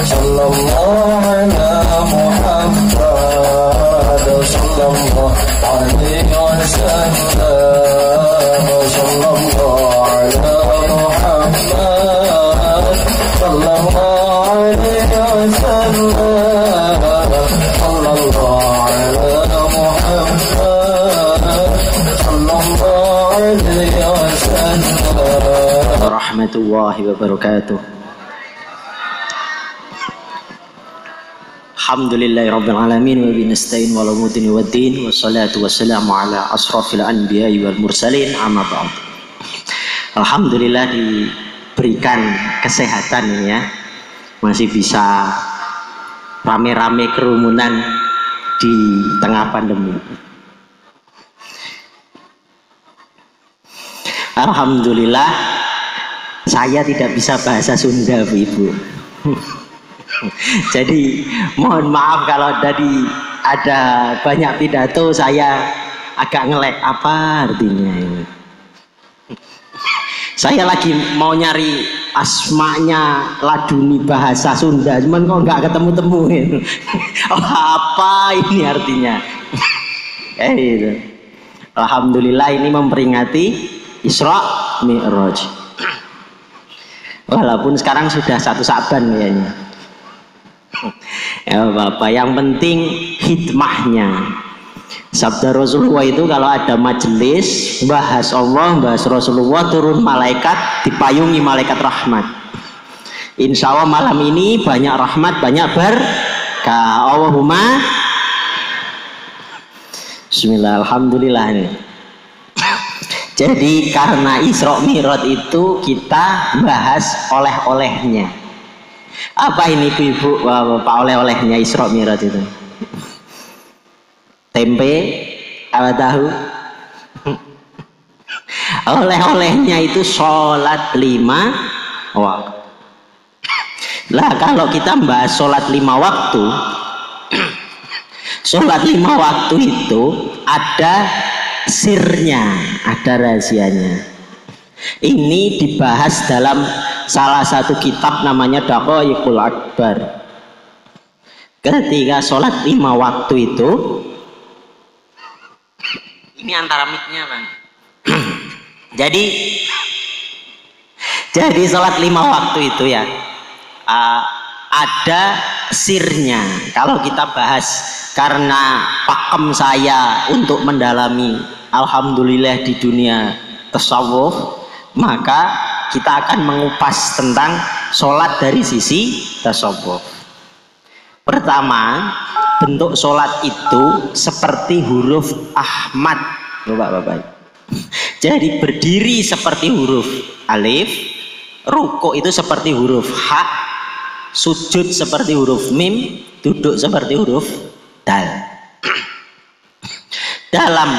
sallallahu ala Muhammad, sallallahu alaihi wasallam, sallallahu ala Muhammad, sallallahu alaihi wasallam, sallallahu ala Muhammad, sallallahu alaihi wasallam. Warahmatullahi wabarakatuh. Alhamdulillahi rabbil alamin wa binasta'in wal umudin waddin wassalatu wassalamu ala asrafil anbiya'i wal mursalin amma ba'd. Alhamdulillah diberikan kesehatan ya, masih bisa rame-rame kerumunan di tengah pandemi. Alhamdulillah saya tidak bisa bahasa Sunda, Bu Ibu. Jadi mohon maaf kalau tadi ada banyak pidato saya agak ngelek. Apa artinya ini? Saya lagi mau nyari asmanya laduni bahasa Sunda, cuman kok nggak ketemu-temu. Oh, apa ini artinya? Itu. Alhamdulillah ini memperingati Isra Mi'raj. Walaupun sekarang sudah 1 Sa'ban kayaknya. Ya Bapak, yang penting hikmahnya. Sabda Rasulullah itu kalau ada majelis bahas Allah, bahas Rasulullah, turun malaikat, dipayungi malaikat rahmat. Insya Allah malam ini banyak rahmat, banyak berkah. Allahumma bismillah, alhamdulillah nih. Jadi karena Isra Mi'raj itu kita bahas oleh-olehnya. Apa ini Ibu, Bapak, oleh-olehnya Isra Mi'raj itu? Tempe, apa tahu? Oleh-olehnya itu sholat 5 waktu. Lah kalau kita bahas sholat 5 waktu, sholat 5 waktu itu ada sirnya, ada rahasianya. Ini dibahas dalam salah satu kitab namanya Daqaiqul Akbar. Ketika sholat 5 waktu itu, ini antara mic-nya Bang. jadi sholat 5 waktu itu ya, ada sirnya. Kalau kita bahas, karena pakem saya untuk mendalami alhamdulillah di dunia tasawuf, maka kita akan mengupas tentang sholat dari sisi tasawuf. Pertama, bentuk sholat itu seperti huruf Ahmad, Bapak-bapak. Jadi berdiri seperti huruf alif, ruku itu seperti huruf ha, sujud seperti huruf mim, duduk seperti huruf dal. Dalam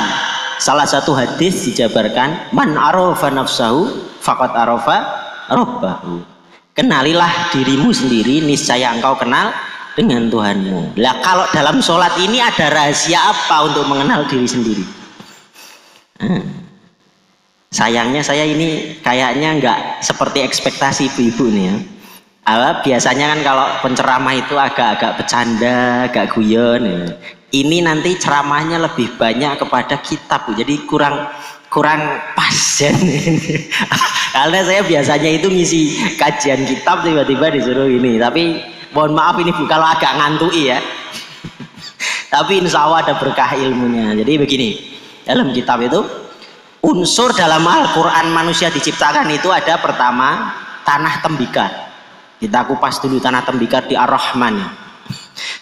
salah satu hadis dijabarkan, man arafa nafsahu faqad arafa rabbahu. Kenalilah dirimu sendiri, niscaya engkau kenal dengan Tuhanmu. Lah kalau dalam sholat ini ada rahasia apa untuk mengenal diri sendiri? Sayangnya saya ini kayaknya nggak seperti ekspektasi ibu-ibu nih ya. Biasanya kan kalau penceramah itu agak-agak bercanda, agak guyon ya. Ini nanti ceramahnya lebih banyak kepada kitab, jadi kurang pas ya. Karena saya biasanya itu ngisi kajian kitab, tiba-tiba disuruh ini. Tapi mohon maaf ini bukan agak ngantui ya. Tapi insya Allah ada berkah ilmunya. Jadi begini, dalam kitab itu unsur dalam Al-Quran manusia diciptakan itu ada pertama tanah tembikar. Kita kupas dulu tanah tembikar di Ar-Rahman.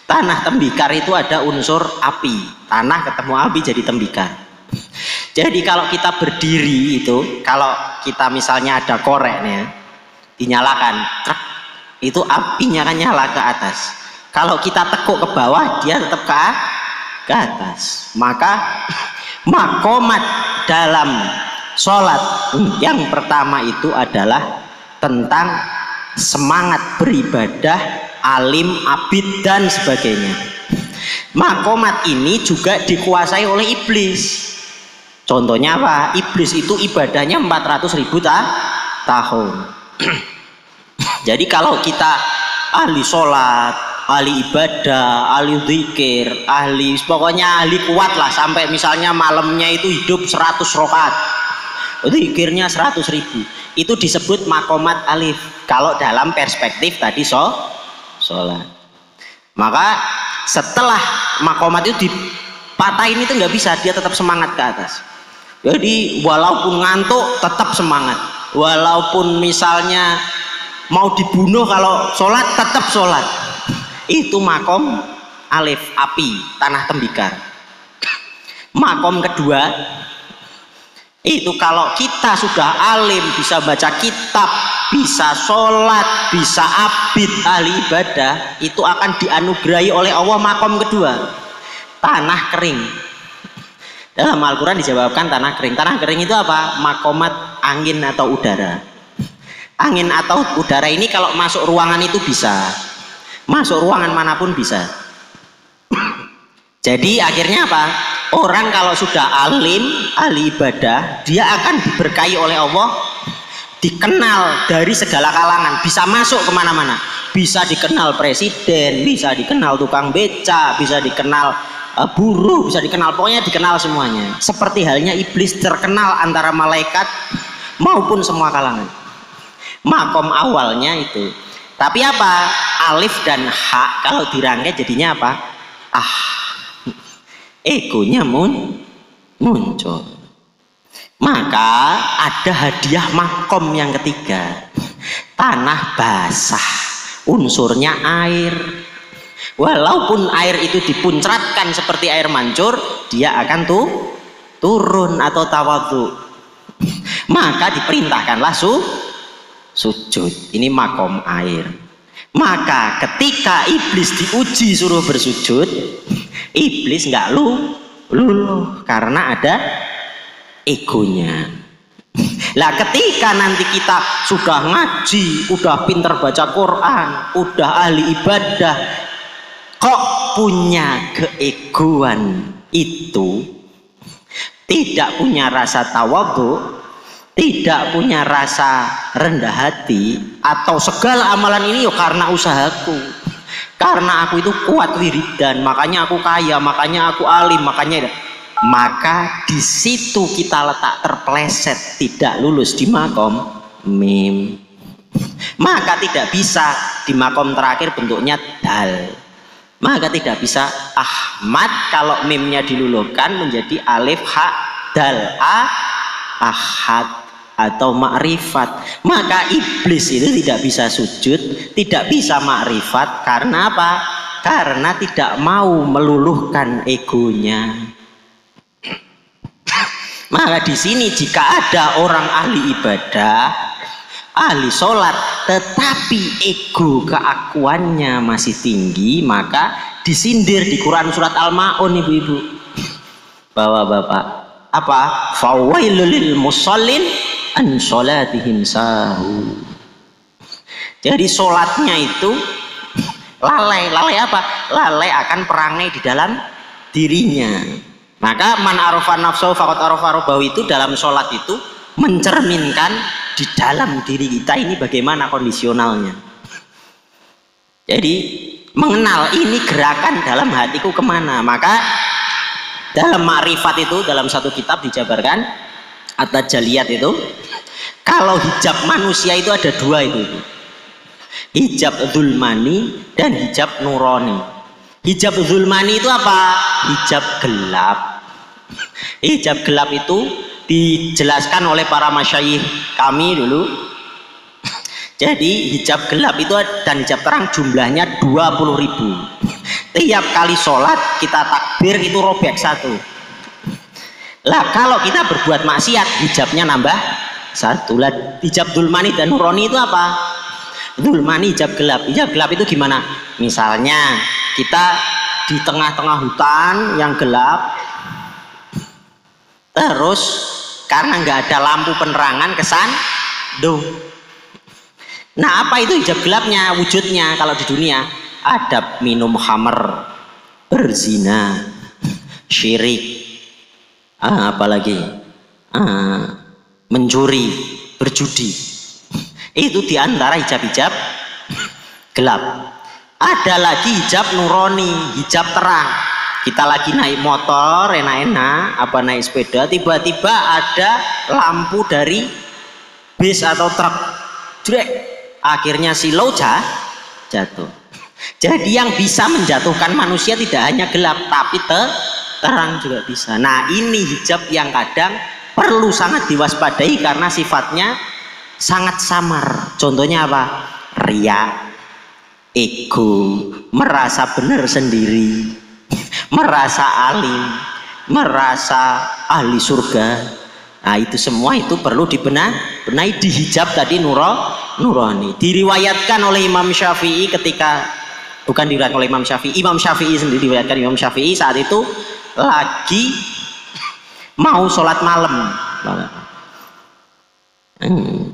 Tanah tembikar itu ada unsur api, tanah ketemu api jadi tembikar. Jadi kalau kita berdiri itu, kalau kita misalnya ada korek nih, dinyalakan, truk, itu apinya kan nyala ke atas. Kalau kita tekuk ke bawah, dia tetap ke atas. Maka makomat dalam sholat yang pertama itu adalah tentang semangat beribadah, alim, abid dan sebagainya. Makomat ini juga dikuasai oleh iblis. Contohnya apa? Iblis itu ibadahnya 400.000 tahun. Jadi kalau kita ahli sholat, ahli ibadah, ahli zikir, pokoknya ahli kuat lah, sampai misalnya malamnya itu hidup 100 rakaat, zikirnya 100.000, itu disebut makomat alif kalau dalam perspektif tadi sholat. Maka setelah makomat itu dipatahin itu nggak bisa, dia tetap semangat ke atas. Jadi walaupun ngantuk tetap semangat, walaupun misalnya mau dibunuh kalau sholat tetap sholat. Itu makom alif, api, tanah tembikar. Makom kedua itu kalau kita sudah alim, bisa baca kitab, bisa sholat, bisa abid, ahli ibadah, itu akan dianugerahi oleh Allah makom kedua, tanah kering. Dalam Al-Quran dijawabkan tanah kering. Tanah kering itu apa? Makomat angin atau udara. Angin atau udara ini kalau masuk ruangan itu bisa, masuk ruangan manapun bisa. Jadi akhirnya apa? Orang kalau sudah alim, ahli ibadah, dia akan diberkahi oleh Allah, dikenal dari segala kalangan, bisa masuk kemana-mana, bisa dikenal presiden, bisa dikenal tukang beca, bisa dikenal buruh, bisa dikenal, pokoknya dikenal semuanya. Seperti halnya iblis terkenal antara malaikat maupun semua kalangan. Makom awalnya itu. Tapi apa? Alif dan ha kalau dirangkai jadinya apa? Egonya muncul. Maka ada hadiah makom yang ketiga, tanah basah, unsurnya air. Walaupun air itu dipuncratkan seperti air mancur, dia akan turun atau tawadhu. Maka diperintahkanlah sujud. Ini makom air. Maka ketika iblis diuji suruh bersujud, iblis nggak luluh karena ada egonya. Lah ketika nanti kita sudah ngaji, udah pinter baca Quran, udah ahli ibadah, kok punya keegoan itu, tidak punya rasa tawadhu, tidak punya rasa rendah hati, atau segala amalan ini karena usahaku, karena aku itu kuat wiridan, makanya aku kaya, makanya aku alim, maka di situ kita letak terpleset, tidak lulus di makom mim. Maka tidak bisa di makom terakhir bentuknya dal. Maka tidak bisa Ahmad kalau mimnya diluluhkan menjadi alif ha dal ahad atau ma'rifat. Maka iblis itu tidak bisa sujud, tidak bisa ma'rifat. Karena apa? Karena tidak mau meluluhkan egonya. Maka di sini jika ada orang ahli ibadah, ahli sholat, tetapi ego keakuannya masih tinggi, maka disindir di Quran surat Al-Ma'un, ibu-ibu, bapak-bapak, apa? Fawailul lil musallin an sholatihim sahu. Jadi sholatnya itu lalai apa? Lalai akan perangai di dalam dirinya. Maka man arafa nafsahu faqad arafa rabbahu itu dalam sholat itu mencerminkan di dalam diri kita ini bagaimana kondisionalnya. Jadi mengenal ini gerakan dalam hatiku kemana. Maka dalam ma'rifat itu dalam satu kitab dijabarkan At-Tajaliyat itu, kalau hijab manusia itu ada dua itu. Hijab zulmani dan hijab nurani. Hijab zulmani itu apa? Hijab gelap. Hijab gelap itu dijelaskan oleh para masyayikh kami dulu. Jadi hijab gelap itu dan hijab terang jumlahnya 20.000. Tiap kali sholat kita takbir itu robek satu. Lah kalau kita berbuat maksiat hijabnya nambah satu. Lah hijab zulmani dan nurani itu apa? Zulmani hijab gelap. Hijab gelap itu gimana? Misalnya kita di tengah-tengah hutan yang gelap, terus karena nggak ada lampu penerangan kesan duh. Nah apa itu hijab gelapnya? Wujudnya kalau di dunia ada minum khamr, berzina, syirik, apalagi mencuri, berjudi. Itu diantara hijab-hijab gelap. Ada lagi hijab nuroni, hijab terang. Kita lagi naik motor enak-enak, apa naik sepeda, tiba-tiba ada lampu dari bis atau truk, jrek, akhirnya silau jatuh. Jadi yang bisa menjatuhkan manusia tidak hanya gelap, tapi terang juga bisa. Nah, ini hijab yang kadang perlu sangat diwaspadai karena sifatnya sangat samar. Contohnya apa? Riya, ego, merasa benar sendiri, merasa alim, merasa ahli surga. Nah, itu semua itu perlu dibenahi di hijab tadi nurani. Diriwayatkan oleh Imam Syafi'i ketika, bukan diriwayatkan oleh Imam Syafi'i, Imam Syafi'i sendiri diriwayatkan Imam Syafi'i saat itu lagi mau sholat malam.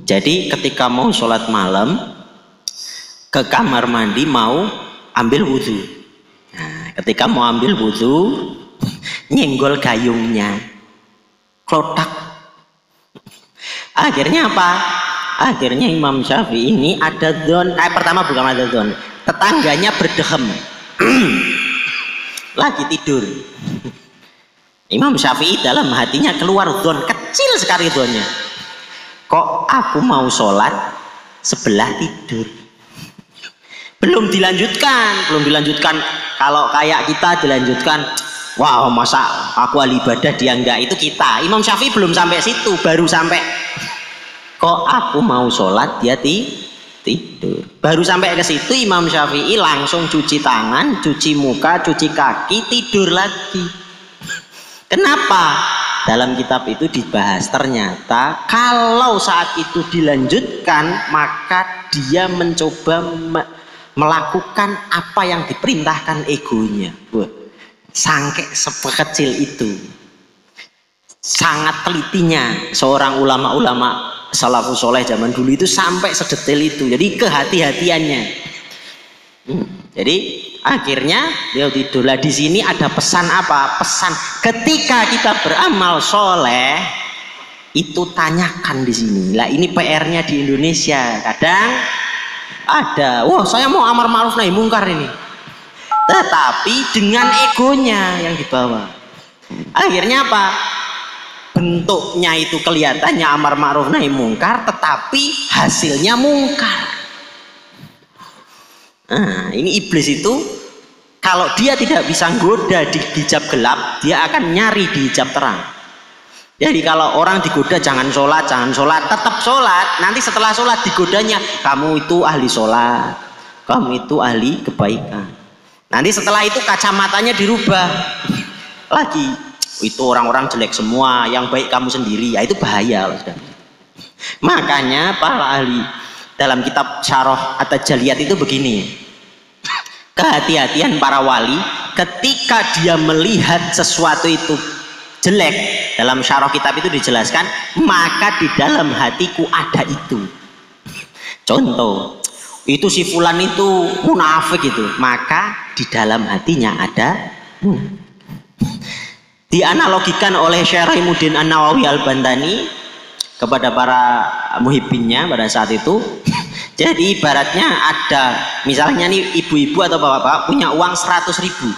Jadi ketika mau sholat malam ke kamar mandi mau ambil wudhu. Nah, ketika mau ambil wudhu nyenggol gayungnya, klotak. Akhirnya apa? Akhirnya Imam Syafi'i ini ada dzon. Pertama bukan ada dzon, tetangganya berdehem lagi tidur. Imam Syafi'i dalam hatinya keluar dzon, kecil sekali dzonnya. Kok aku mau sholat sebelah tidur? Belum dilanjutkan. Kalau kayak kita dilanjutkan, wah masa aku ahli ibadah dia enggak, itu kita. Imam Syafi'i belum sampai situ, baru sampai kok aku mau sholat dia tidur. Baru sampai ke situ Imam Syafi'i langsung cuci tangan, cuci muka, cuci kaki, tidur lagi. Kenapa? Dalam kitab itu dibahas ternyata kalau saat itu dilanjutkan maka dia mencoba melakukan apa yang diperintahkan egonya. Wah, sampai sekecil itu. Sangat telitinya seorang ulama-ulama salafus soleh zaman dulu itu sampai sedetail itu. Jadi kehati-hatiannya. Jadi akhirnya dia tidur. Lah di sini ada pesan apa? Pesan ketika kita beramal soleh itu tanyakan di sini. Lah ini PR-nya di Indonesia. Kadang ada, wah saya mau amar ma'ruf nahi mungkar ini, tetapi dengan egonya yang dibawa. Akhirnya apa? Bentuknya itu kelihatannya amar ma'ruf nahi mungkar, tetapi hasilnya mungkar. Nah, ini iblis itu kalau dia tidak bisa goda di hijab gelap, dia akan nyari di hijab terang. Jadi kalau orang digoda jangan sholat, tetap sholat. Nanti setelah sholat digodanya, kamu itu ahli sholat, kamu itu ahli kebaikan. Nanti setelah itu kacamatanya dirubah lagi, itu orang-orang jelek semua, yang baik kamu sendiri. Ya itu bahaya loh. Makanya para ahli dalam kitab Syarah At-Tajaliyat itu begini, kehati-hatian para wali ketika dia melihat sesuatu itu jelek. Dalam syarah kitab itu dijelaskan, maka di dalam hatiku ada itu. Contoh, itu si fulan itu munafik itu, maka di dalam hatinya ada munafik. Dianalogikan oleh Syekh Rahimuddin An-Nawawi Al-Bantani kepada para muhibbinnya pada saat itu. Jadi ibaratnya ada, misalnya nih ibu-ibu atau bapak-bapak punya uang 100.000.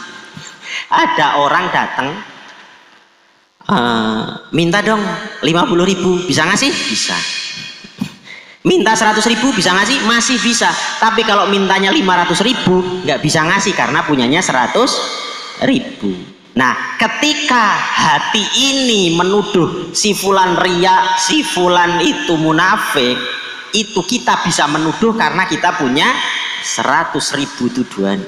Ada orang datang, minta dong 50.000, bisa ngasih? Bisa. Minta 100.000 bisa ngasih? Masih bisa. Tapi kalau mintanya 500.000 nggak bisa ngasih karena punyanya 100.000. Nah, ketika hati ini menuduh si fulan riya, si fulan itu munafik, itu kita bisa menuduh karena kita punya 100.000 tuduhan.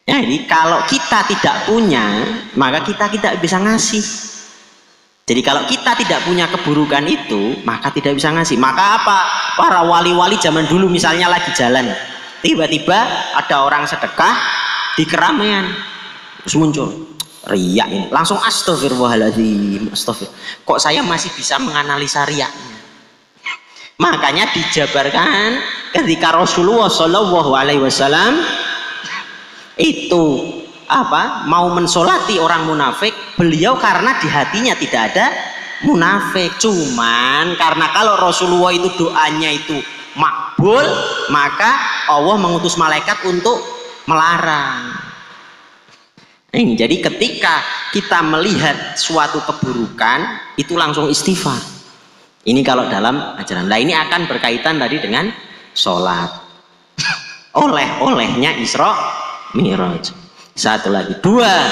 Jadi kalau kita tidak punya, maka kita tidak bisa ngasih. Jadi kalau kita tidak punya keburukan itu, maka tidak bisa ngasih. Maka apa? Para wali-wali zaman dulu misalnya lagi jalan, tiba-tiba ada orang sedekah di keramaian, terus muncul riya ini, langsung astagfirullahaladzim, astagfirullah. Kok saya masih bisa menganalisa riyanya? Makanya dijabarkan ketika Rasulullah SAW itu apa mau mensolati orang munafik, beliau karena di hatinya tidak ada munafik, cuman karena kalau Rasulullah itu doanya itu makbul, maka Allah mengutus malaikat untuk melarang. Ini jadi ketika kita melihat suatu keburukan itu langsung istighfar. Ini kalau dalam ajaran. Nah ini akan berkaitan tadi dengan sholat. Oleh-olehnya Isra Mi'raj. Satu lagi. Dua,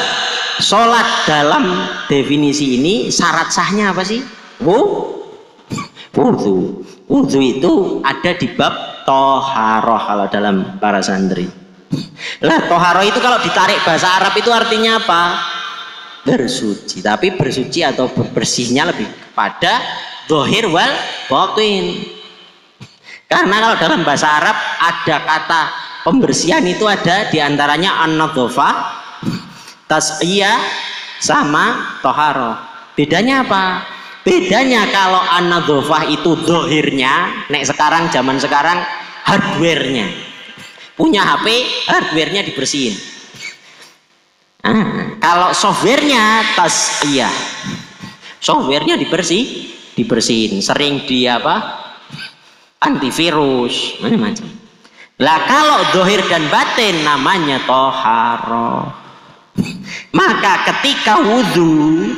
sholat dalam definisi ini syarat sahnya apa sih? Wudhu. Wudhu itu ada di bab toharoh kalau dalam para santri. Lah toharoh itu kalau ditarik bahasa Arab itu artinya apa? Bersuci. Tapi bersuci atau bersihnya lebih kepada dohir wal batin. Karena kalau dalam bahasa Arab ada kata pembersihan itu ada diantaranya an-nadhofah, tasqiyah, sama toharoh. Bedanya apa? Bedanya kalau an-nadhofah itu dohirnya, nek sekarang zaman sekarang hardwarenya. Punya HP, hardwarenya dibersihin. Kalau softwarenya tasqiyah, softwarenya dibersihin. Sering di apa? Antivirus, macam-macam. Lah kalau dohir dan batin namanya toharoh. Maka ketika wudhu,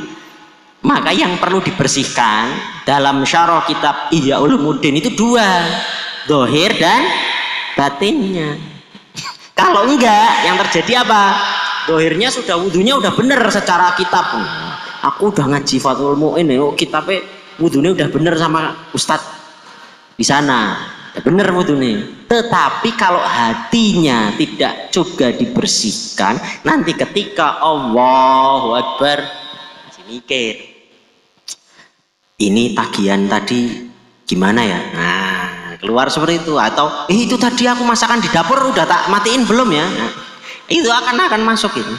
maka yang perlu dibersihkan dalam syarah kitab Ihya Ulumuddin itu dua, dohir dan batinnya. Kalau enggak, yang terjadi apa? Dohirnya sudah, wudhunya udah bener secara kitab. Aku udah ngaji Fathul Mu'in, kitabnya wudhunya udah bener sama ustadz di sana, bener wudhunya. Tetapi kalau hatinya tidak juga dibersihkan, nanti ketika Allahu Akbar masih mikir, ini tagihan tadi gimana ya? Nah, keluar seperti itu. Atau itu tadi aku masakan di dapur udah tak matiin belum ya? Nah, itu akan masuk itu.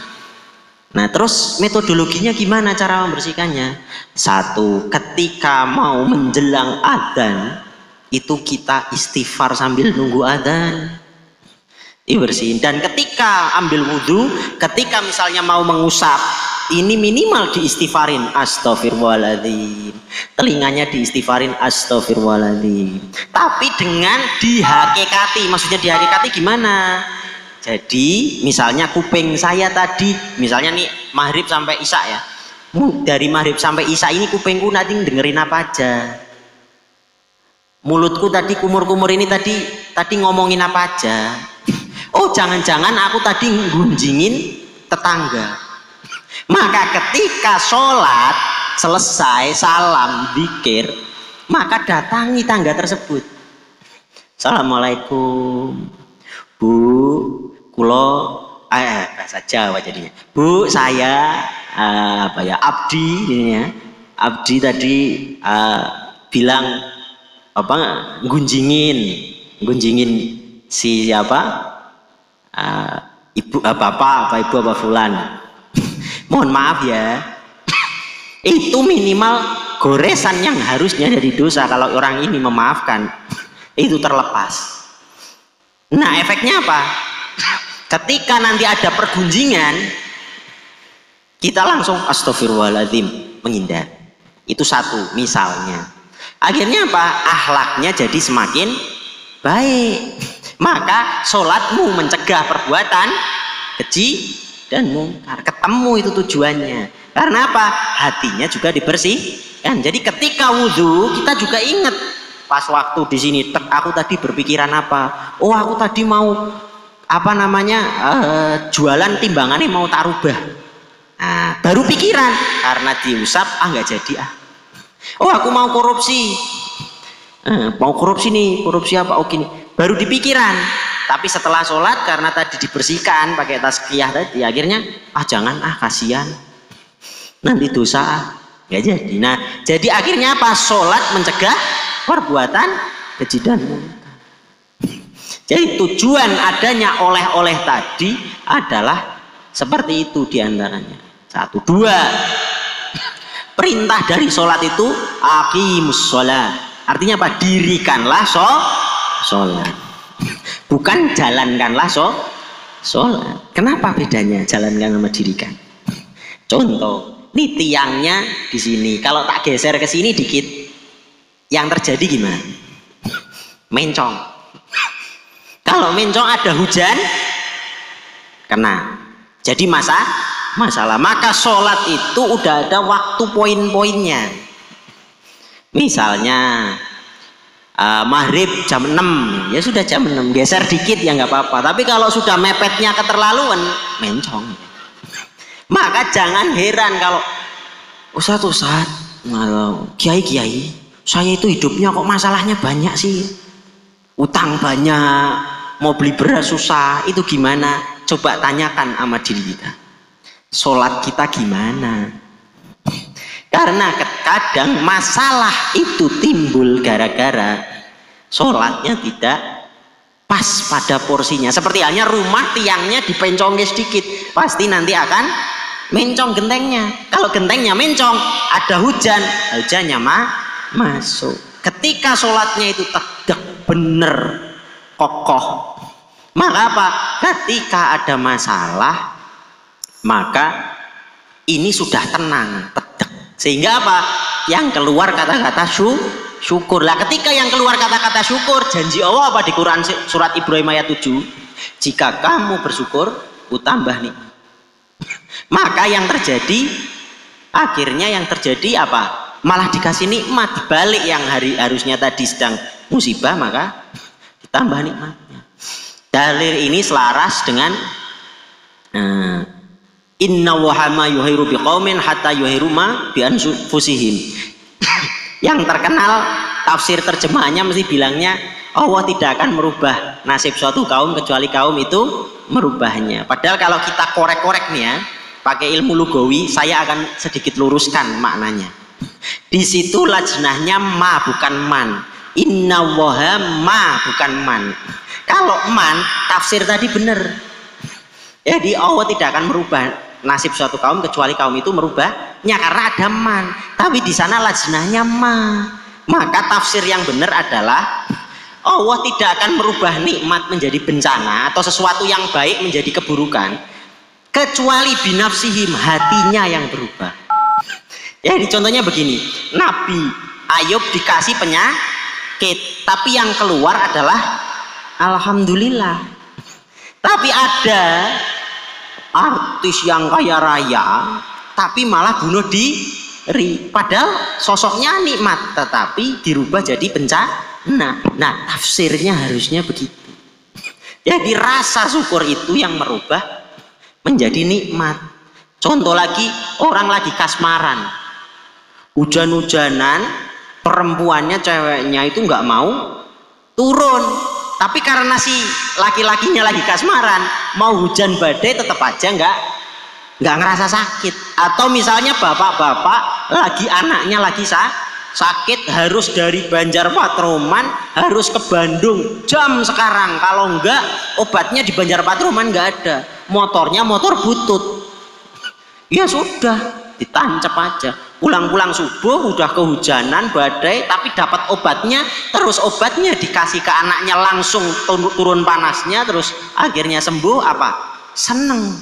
Nah terus metodologinya gimana cara membersihkannya? Satu, ketika mau menjelang adzan itu kita istighfar sambil nunggu adzan, dibersihin. Dan ketika ambil wudhu, ketika misalnya mau mengusap, ini minimal diistighfarin astaghfirullahaladzim, telinganya diistighfarin astaghfirullahaladzim, tapi dengan dihakikati. Maksudnya dihakikati gimana? Jadi misalnya kuping saya tadi, misalnya nih maghrib sampai isya ya, dari maghrib sampai isya ini kupingku nanti dengerin apa aja, mulutku tadi kumur-kumur ini tadi ngomongin apa aja. Oh jangan-jangan aku tadi gunjingin tetangga. Maka ketika sholat selesai salam zikir, maka datangi tangga tersebut. Assalamualaikum Bu, kulo bahasa Jawa jadinya. Bu, saya apa ya, Abdi ini ya. Abdi tadi bilang apa, gunjingin si siapa? Ibu bapak apa ibu apa fulan. Mohon maaf ya. Itu minimal goresan yang harusnya jadi dosa kalau orang ini memaafkan. Itu terlepas. Nah efeknya apa? Ketika nanti ada pergunjingan, kita langsung astagfirullahaladzim, menghindar. Itu satu misalnya. Akhirnya apa? Akhlaknya jadi semakin baik. Maka sholatmu mencegah perbuatan keji dan mungkar. Ketemu itu tujuannya. Karena apa? Hatinya juga dibersihkan. Jadi ketika wudhu kita juga ingat, pas waktu di sini aku tadi berpikiran apa? Oh aku tadi mau apa namanya jualan timbangannya mau tak rubah. Nah, baru pikiran karena diusap nggak jadi ah. Oh aku mau korupsi. Mau korupsi nih, korupsi apa? Oke nih. Baru dipikiran. Tapi setelah sholat karena tadi dibersihkan pakai tazkiyah tadi, akhirnya jangan kasihan. Nanti dosa nggak jadi. Nah jadi akhirnya apa? Sholat mencegah perbuatan keji dan mungkar. Jadi tujuan adanya oleh-oleh tadi adalah seperti itu diantaranya. Satu, dua, perintah dari sholat itu aqimus sholat. Artinya apa? Dirikanlah sholat. Bukan jalankanlah sholat. Kenapa bedanya jalankan sama dirikan? Contoh, ini tiangnya di sini. Kalau tak geser ke sini dikit, yang terjadi gimana? Mencong. Kalau mencong ada hujan, kena. Jadi masalah. Maka sholat itu udah ada waktu poin-poinnya. Misalnya maghrib jam 6, ya sudah jam 6, geser dikit ya nggak apa-apa. Tapi kalau sudah mepetnya keterlaluan, mencong. Maka jangan heran kalau Ustadz, kiai, saya itu hidupnya kok masalahnya banyak sih. Utang banyak, mau beli beras susah, itu gimana? Coba tanyakan sama diri kita. Sholat kita gimana? Karena kadang masalah itu timbul gara-gara sholatnya tidak pas pada porsinya. Seperti halnya rumah tiangnya dipencongin sedikit, pasti nanti akan mencong gentengnya. Kalau gentengnya mencong, ada hujan, hujannya masuk. Ketika sholatnya itu tegak bener kokoh, maka apa? Ketika ada masalah, maka ini sudah tenang, tegak. Sehingga apa? Yang keluar kata-kata syukur. Lah ketika yang keluar kata-kata syukur, janji Allah apa di Quran surat Ibrahim ayat 7? Jika kamu bersyukur, utambah nih. Maka yang terjadi, akhirnya yang terjadi apa? Malah dikasih nikmat, dibalik yang harusnya tadi sedang musibah, maka ditambah nikmatnya. Dalil ini selaras dengan inna wahama yuhiru biqaumin hatta yuhiru ma bi anfusihim. Yang terkenal tafsir terjemahannya mesti bilangnya Allah tidak akan merubah nasib suatu kaum kecuali kaum itu merubahnya. Padahal kalau kita korek-korek nih ya, pakai ilmu lugawi, saya akan sedikit luruskan maknanya. Di situ lajnahnya ma bukan man. Inna waha ma bukan man. Kalau man, tafsir tadi benar. Jadi Allah tidak akan merubah nasib suatu kaum kecuali kaum itu merubahnya karena ada man. Tapi di sana lajnahnya ma. Maka tafsir yang benar adalah Allah tidak akan merubah nikmat menjadi bencana atau sesuatu yang baik menjadi keburukan kecuali binafsihim, hatinya yang berubah. Jadi contohnya begini, Nabi Ayub dikasih penyakit, tapi yang keluar adalah alhamdulillah. Tapi ada artis yang kaya raya tapi malah bunuh diri, padahal sosoknya nikmat tetapi dirubah jadi bencana. Nah tafsirnya harusnya begitu. Jadi rasa syukur itu yang merubah menjadi nikmat. Contoh lagi, orang lagi kasmaran, hujan-hujanan, perempuannya ceweknya itu nggak mau turun, tapi karena si laki-lakinya lagi kasmaran, mau hujan badai tetap aja nggak ngerasa sakit. Atau misalnya bapak-bapak lagi anaknya lagi sakit, harus dari Banjarmatroman harus ke Bandung jam sekarang, kalau enggak obatnya di Banjarmatroman nggak ada, motornya motor butut, ya sudah ditancap aja. Pulang-pulang subuh udah kehujanan badai tapi dapat obatnya, terus obatnya dikasih ke anaknya langsung turun panasnya, terus akhirnya sembuh. Apa? Seneng,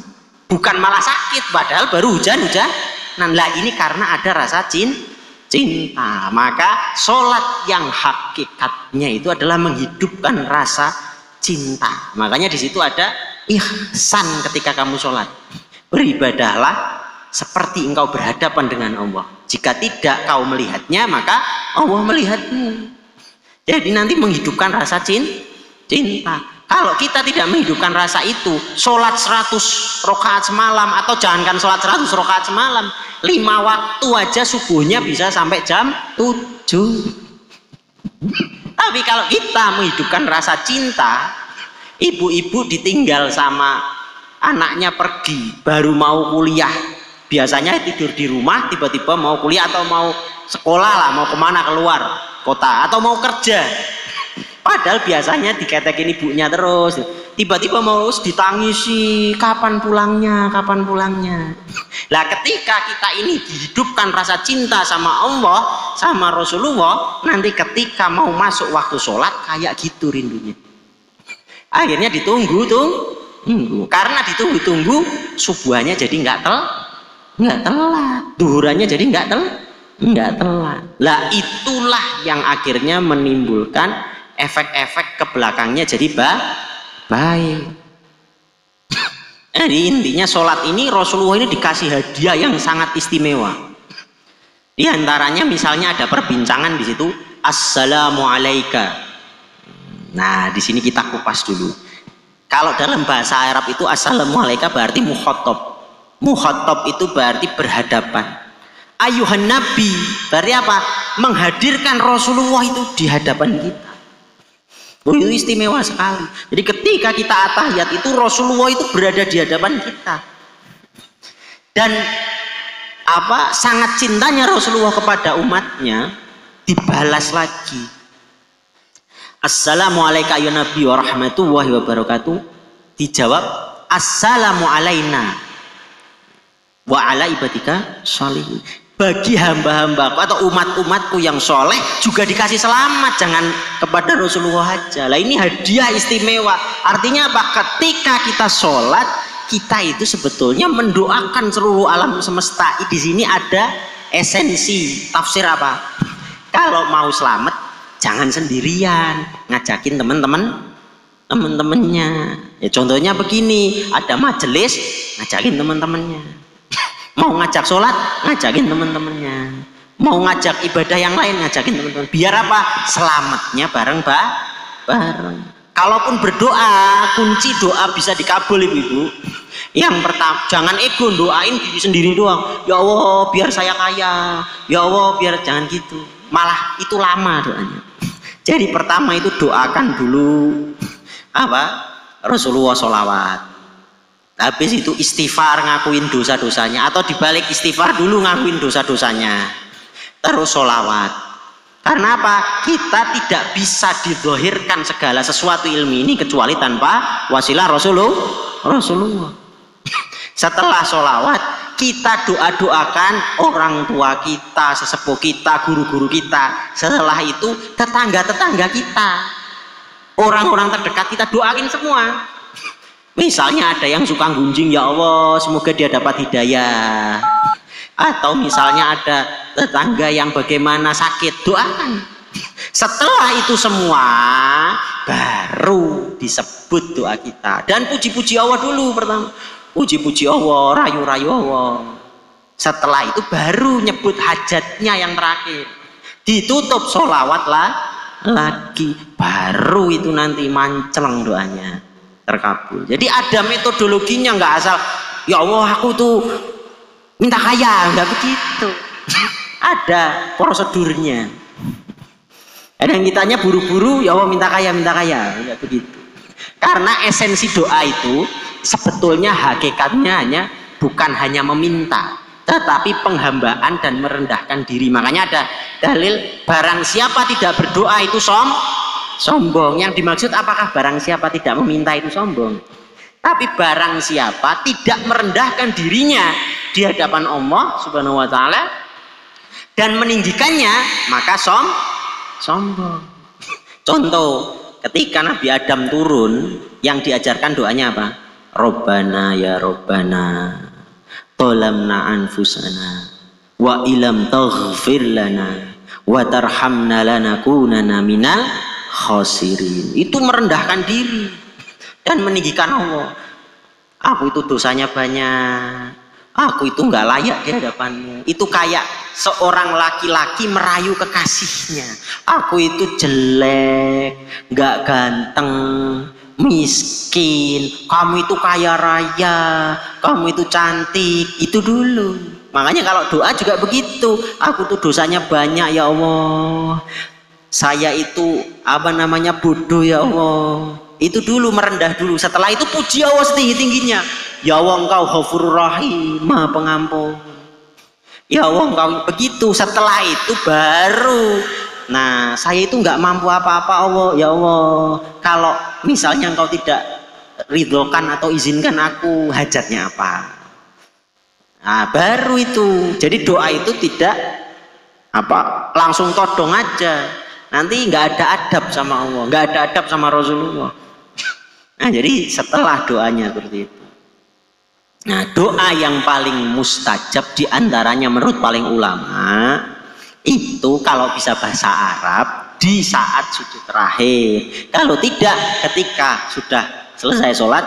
bukan malah sakit padahal baru hujan-hujan. Nah ini karena ada rasa cinta. Maka sholat yang hakikatnya itu adalah menghidupkan rasa cinta. Makanya di situ ada ihsan ketika kamu sholat. Beribadahlah seperti engkau berhadapan dengan Allah. Jika tidak kau melihatnya, maka Allah melihatmu. Jadi nanti menghidupkan rasa cinta. Kalau kita tidak menghidupkan rasa itu, sholat 100 rakaat semalam, atau jangankan sholat 100 rakaat semalam, 5 waktu aja subuhnya bisa sampai jam 7. Tapi kalau kita menghidupkan rasa cinta, ibu-ibu ditinggal sama anaknya pergi, baru mau kuliah, biasanya tidur di rumah, tiba-tiba mau kuliah atau mau sekolah lah, mau kemana, keluar kota atau mau kerja, padahal biasanya diketekin ibunya terus, tiba-tiba mau ditangisi, kapan pulangnya. Lah ketika kita ini dihidupkan rasa cinta sama Allah, sama Rasulullah, nanti ketika mau masuk waktu sholat kayak gitu rindunya. Akhirnya ditunggu, karena ditunggu subuhannya jadi nggak telat, duhurannya jadi nggak telat. Lah itulah yang akhirnya menimbulkan efek-efek ke belakangnya jadi baik. Jadi intinya sholat ini Rasulullah ini dikasih hadiah yang sangat istimewa. Di antaranya misalnya ada perbincangan di situ, Assalamualaikum. Nah, di sini kita kupas dulu. Kalau dalam bahasa Arab itu Assalamualaikum berarti mukhatab. Mukhatab itu berarti berhadapan. Ayuhan Nabi berarti apa? Menghadirkan Rasulullah itu di hadapan kita. Oh, itu istimewa sekali. Jadi ketika kita atahiyat itu Rasulullah itu berada di hadapan kita. Dan apa sangat cintanya Rasulullah kepada umatnya dibalas lagi. Assalamualaikum ya Nabi wa rahmatullahi wa barakatuh. Dijawab Assalamu alaina wa ala ibadika sholihin. Bagi hamba-hambaku atau umat-umatku yang soleh juga dikasih selamat, jangan kepada Rasulullah aja. Lah ini hadiah istimewa. Artinya apa? Ketika kita sholat, kita itu sebetulnya mendoakan seluruh alam semesta. Di sini ada esensi tafsir apa? Kalau mau selamat, jangan sendirian, ngajakin teman-temannya. Ya contohnya begini, ada majelis, ngajakin teman-temannya. Mau ngajak sholat, ngajakin teman-temannya. Mau ngajak ibadah yang lain, ngajakin teman-teman. Biar apa? Selamatnya bareng. Kalaupun berdoa, kunci doa bisa dikabul ibu-ibu. Yang pertama, jangan ego doain diri sendiri doang. Ya Allah, biar saya kaya. Ya Allah, biar jangan gitu. Malah itu lama doanya. Jadi pertama itu doakan dulu apa? Rasulullah sholawat. Habis itu istighfar, ngakuin dosa-dosanya, atau dibalik istighfar dulu ngakuin dosa-dosanya, terus sholawat. Karena apa? Kita tidak bisa didohirkan segala sesuatu ilmu ini kecuali tanpa wasilah Rasulullah. Setelah sholawat kita doa-doakan orang tua kita, sesepuh kita, guru-guru kita. Setelah itu tetangga-tetangga kita, orang-orang terdekat kita doain semua. Misalnya ada yang suka gunjing, ya Allah semoga dia dapat hidayah. Atau misalnya ada tetangga yang bagaimana sakit, doakan. Setelah itu semua baru disebut doa kita. Dan puji-puji Allah dulu pertama. Puji-puji Allah, rayu-rayu Allah. Setelah itu baru nyebut hajatnya yang terakhir. Ditutup sholawat lagi. Baru itu nanti manceleng doanya terkabul. Jadi ada metodologinya, nggak asal ya Allah aku tuh minta kaya, nggak begitu. Ada prosedurnya. Ada yang ditanya buru-buru, ya Allah minta kaya, nggak begitu. Karena esensi doa itu sebetulnya hakikatnya bukan hanya meminta, tetapi penghambaan dan merendahkan diri. Makanya ada dalil barang siapa tidak berdoa itu sombong. Yang dimaksud apakah barang siapa tidak meminta itu sombong? Tapi barang siapa tidak merendahkan dirinya di hadapan Allah Subhanahu wa taala dan meninggikannya, maka sombong. Contoh, ketika Nabi Adam turun, yang diajarkan doanya apa? Robbana ya Robbana zalamna anfusana wa ilam taghfir lana wa tarhamna lanakunanna minal khosirin. Itu merendahkan diri dan meninggikan Allah. Aku itu dosanya banyak, aku itu nggak layak di hadapanmu. Itu kayak seorang laki-laki merayu kekasihnya. Aku itu jelek, nggak ganteng, miskin, kamu itu kaya raya, kamu itu cantik. Itu dulu. Makanya kalau doa juga begitu. Aku tuh dosanya banyak ya Allah, saya itu bodoh ya Allah. Itu dulu, merendah dulu. Setelah itu puji Allah setinggi-tingginya. Ya Allah engkau Ghafurur Rahim, Maha Pengampun. Ya Allah engkau begitu. Setelah itu baru, nah saya itu nggak mampu apa-apa Allah. Ya Allah, kalau misalnya engkau tidak ridhokan atau izinkan aku, hajatnya apa? Nah baru itu. Jadi doa itu tidak langsung todong aja. Nanti nggak ada adab sama Allah, nggak ada adab sama Rasulullah. Nah jadi setelah doanya seperti itu. Nah doa yang paling mustajab diantaranya menurut paling ulama itu kalau bisa bahasa Arab di saat sujud terakhir. Kalau tidak ketika sudah selesai sholat,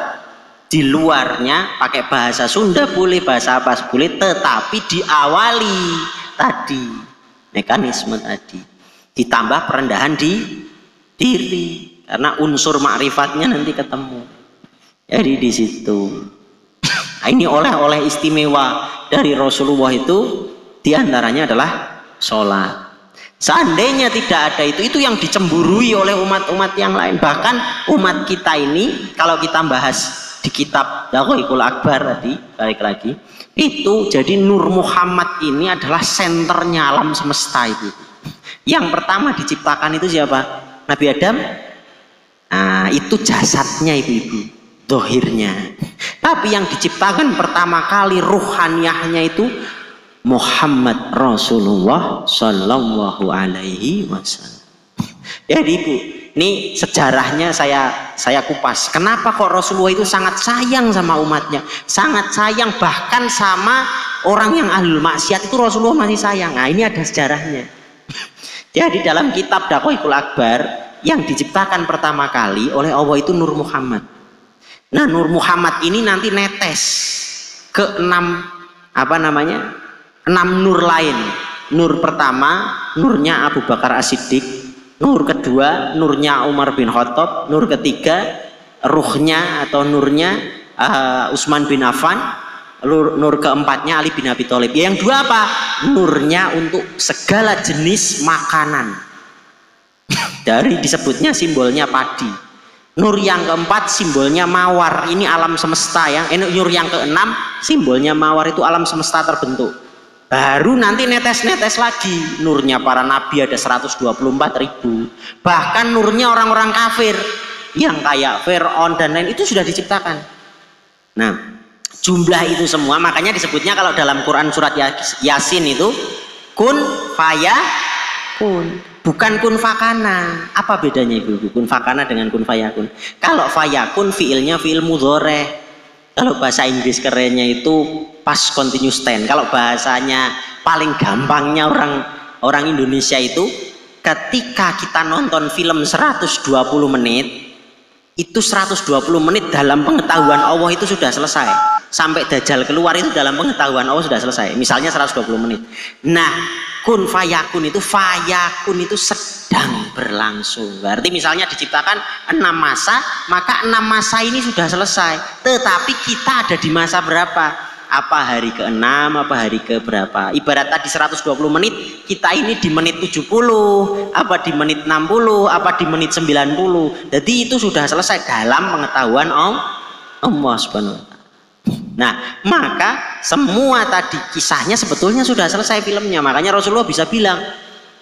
di luarnya pakai bahasa Sunda boleh, bahasa apa boleh, tetapi diawali tadi mekanisme tadi, ditambah perendahan diri karena unsur ma'rifatnya nanti ketemu. Jadi di situ. Nah, ini oleh-oleh istimewa dari Rasulullah itu diantaranya adalah sholat. Seandainya tidak ada itu yang dicemburui oleh umat-umat yang lain. Bahkan umat kita ini, kalau kita bahas di kitab Daqaiqul Akbar tadi, balik lagi, itu jadi Nur Muhammad ini adalah senternya alam semesta itu. Yang pertama diciptakan itu siapa? Nabi Adam. Nah, itu jasadnya ibu-ibu, dohirnya. Tapi yang diciptakan pertama kali ruhaniyahnya itu Muhammad Rasulullah Sallallahu Alaihi Wasallam. Jadi ibu, ini sejarahnya saya kupas. Kenapa kok Rasulullah itu sangat sayang sama umatnya, sangat sayang, bahkan sama orang yang ahlul maksiat itu Rasulullah masih sayang. Nah, ini ada sejarahnya. Jadi dalam kitab Daqaiqul Akbar yang diciptakan pertama kali oleh Allah itu Nur Muhammad. Nah, Nur Muhammad ini nanti netes ke 6 nur lain. Nur pertama nurnya Abu Bakar As-Siddiq, nur kedua nurnya Umar bin Khattab, nur ketiga ruhnya atau nurnya Utsman bin Affan, nur keempatnya Ali bin Abi Thalib. Yang dua apa? Nurnya untuk segala jenis makanan. Dari disebutnya simbolnya padi. Nur yang keempat simbolnya mawar, ini alam semesta ya. Nur yang keenam simbolnya mawar, itu alam semesta terbentuk. Baru nanti netes-netes lagi, nurnya para nabi ada 124.000. Bahkan nurnya orang-orang kafir yang kayak Fir'aun dan lain itu sudah diciptakan. Nah, jumlah itu semua makanya disebutnya kalau dalam Quran surat Yasin itu kun fayakun. Bukan kun fakana. Apa bedanya ibu? Kun fakana dengan kun fayakun. Kalau fayakun fiilnya fiil mudhore. Kalau bahasa Inggris kerennya itu past continuous tense. Kalau bahasanya paling gampangnya orang Indonesia itu, ketika kita nonton film 120 menit, itu 120 menit dalam pengetahuan Allah itu sudah selesai. Sampai Dajjal keluar itu dalam pengetahuan Allah sudah selesai. Misalnya 120 menit. Nah, kun fayakun itu sedang berlangsung. Berarti misalnya diciptakan 6 masa, maka 6 masa ini sudah selesai. Tetapi kita ada di masa berapa? Apa hari ke-6, apa hari ke berapa? Ibarat tadi 120 menit, kita ini di menit 70, apa di menit 60, apa di menit 90. Jadi itu sudah selesai dalam pengetahuan Allah Subhanahu wa Ta'ala. Nah, maka semua tadi kisahnya sebetulnya sudah selesai filmnya. Makanya Rasulullah bisa bilang,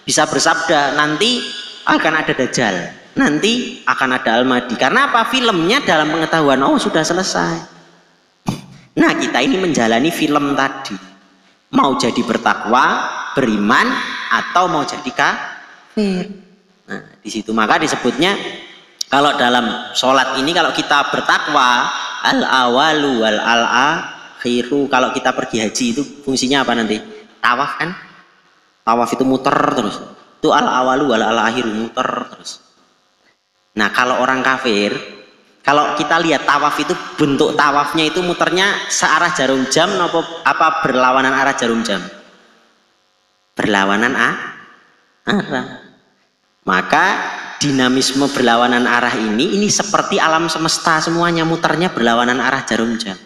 bisa bersabda, nanti akan ada Dajjal, nanti akan ada Al-Mahdi. Karena apa? Filmnya dalam pengetahuan Allah sudah selesai. Nah, kita ini menjalani film tadi. Mau jadi bertakwa, beriman, atau mau jadi kafir. Nah, di situ maka disebutnya kalau dalam sholat ini kalau kita bertakwa, al-awalu wal al-akhiru. Kalau kita pergi haji itu fungsinya apa nanti? Tawaf kan? Tawaf itu muter terus. Itu al-awalu wal al-akhiru, muter terus. Nah, kalau orang kafir, kalau kita lihat tawaf itu bentuk tawafnya itu muternya searah jarum jam apa berlawanan arah jarum jam? Berlawanan arah. Maka dinamisme berlawanan arah ini seperti alam semesta semuanya muternya berlawanan arah jarum jam.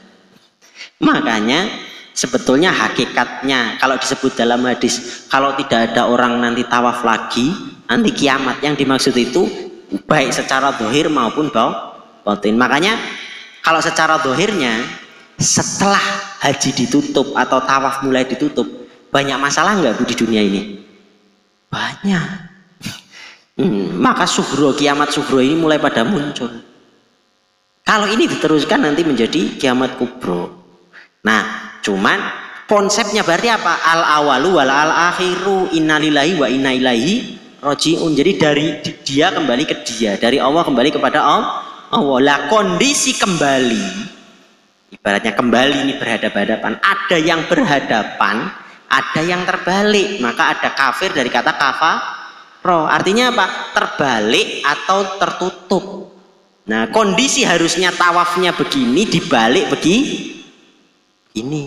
Makanya sebetulnya hakikatnya kalau disebut dalam hadis, kalau tidak ada orang nanti tawaf lagi, nanti kiamat, yang dimaksud itu baik secara dohir maupun batin. Makanya kalau secara dohirnya setelah haji ditutup atau tawaf mulai ditutup, banyak masalah nggak Bu di dunia ini? Banyak. Maka suhro, kiamat suhro ini mulai pada muncul. Kalau ini diteruskan nanti menjadi kiamat kubro. Nah, cuman konsepnya berarti apa? Al-awalu wal al-akhiru, innalillahi wa inna ilaihi rajiun. Jadi dari dia kembali ke dia, dari Allah kembali kepada Allah. Lah kondisi kembali, ibaratnya kembali ini berhadapan-hadapan. Ada yang berhadapan, ada yang terbalik. Maka ada kafir dari kata kafar. Artinya apa? Terbalik atau tertutup. Nah, kondisi harusnya tawafnya begini, dibalik begini.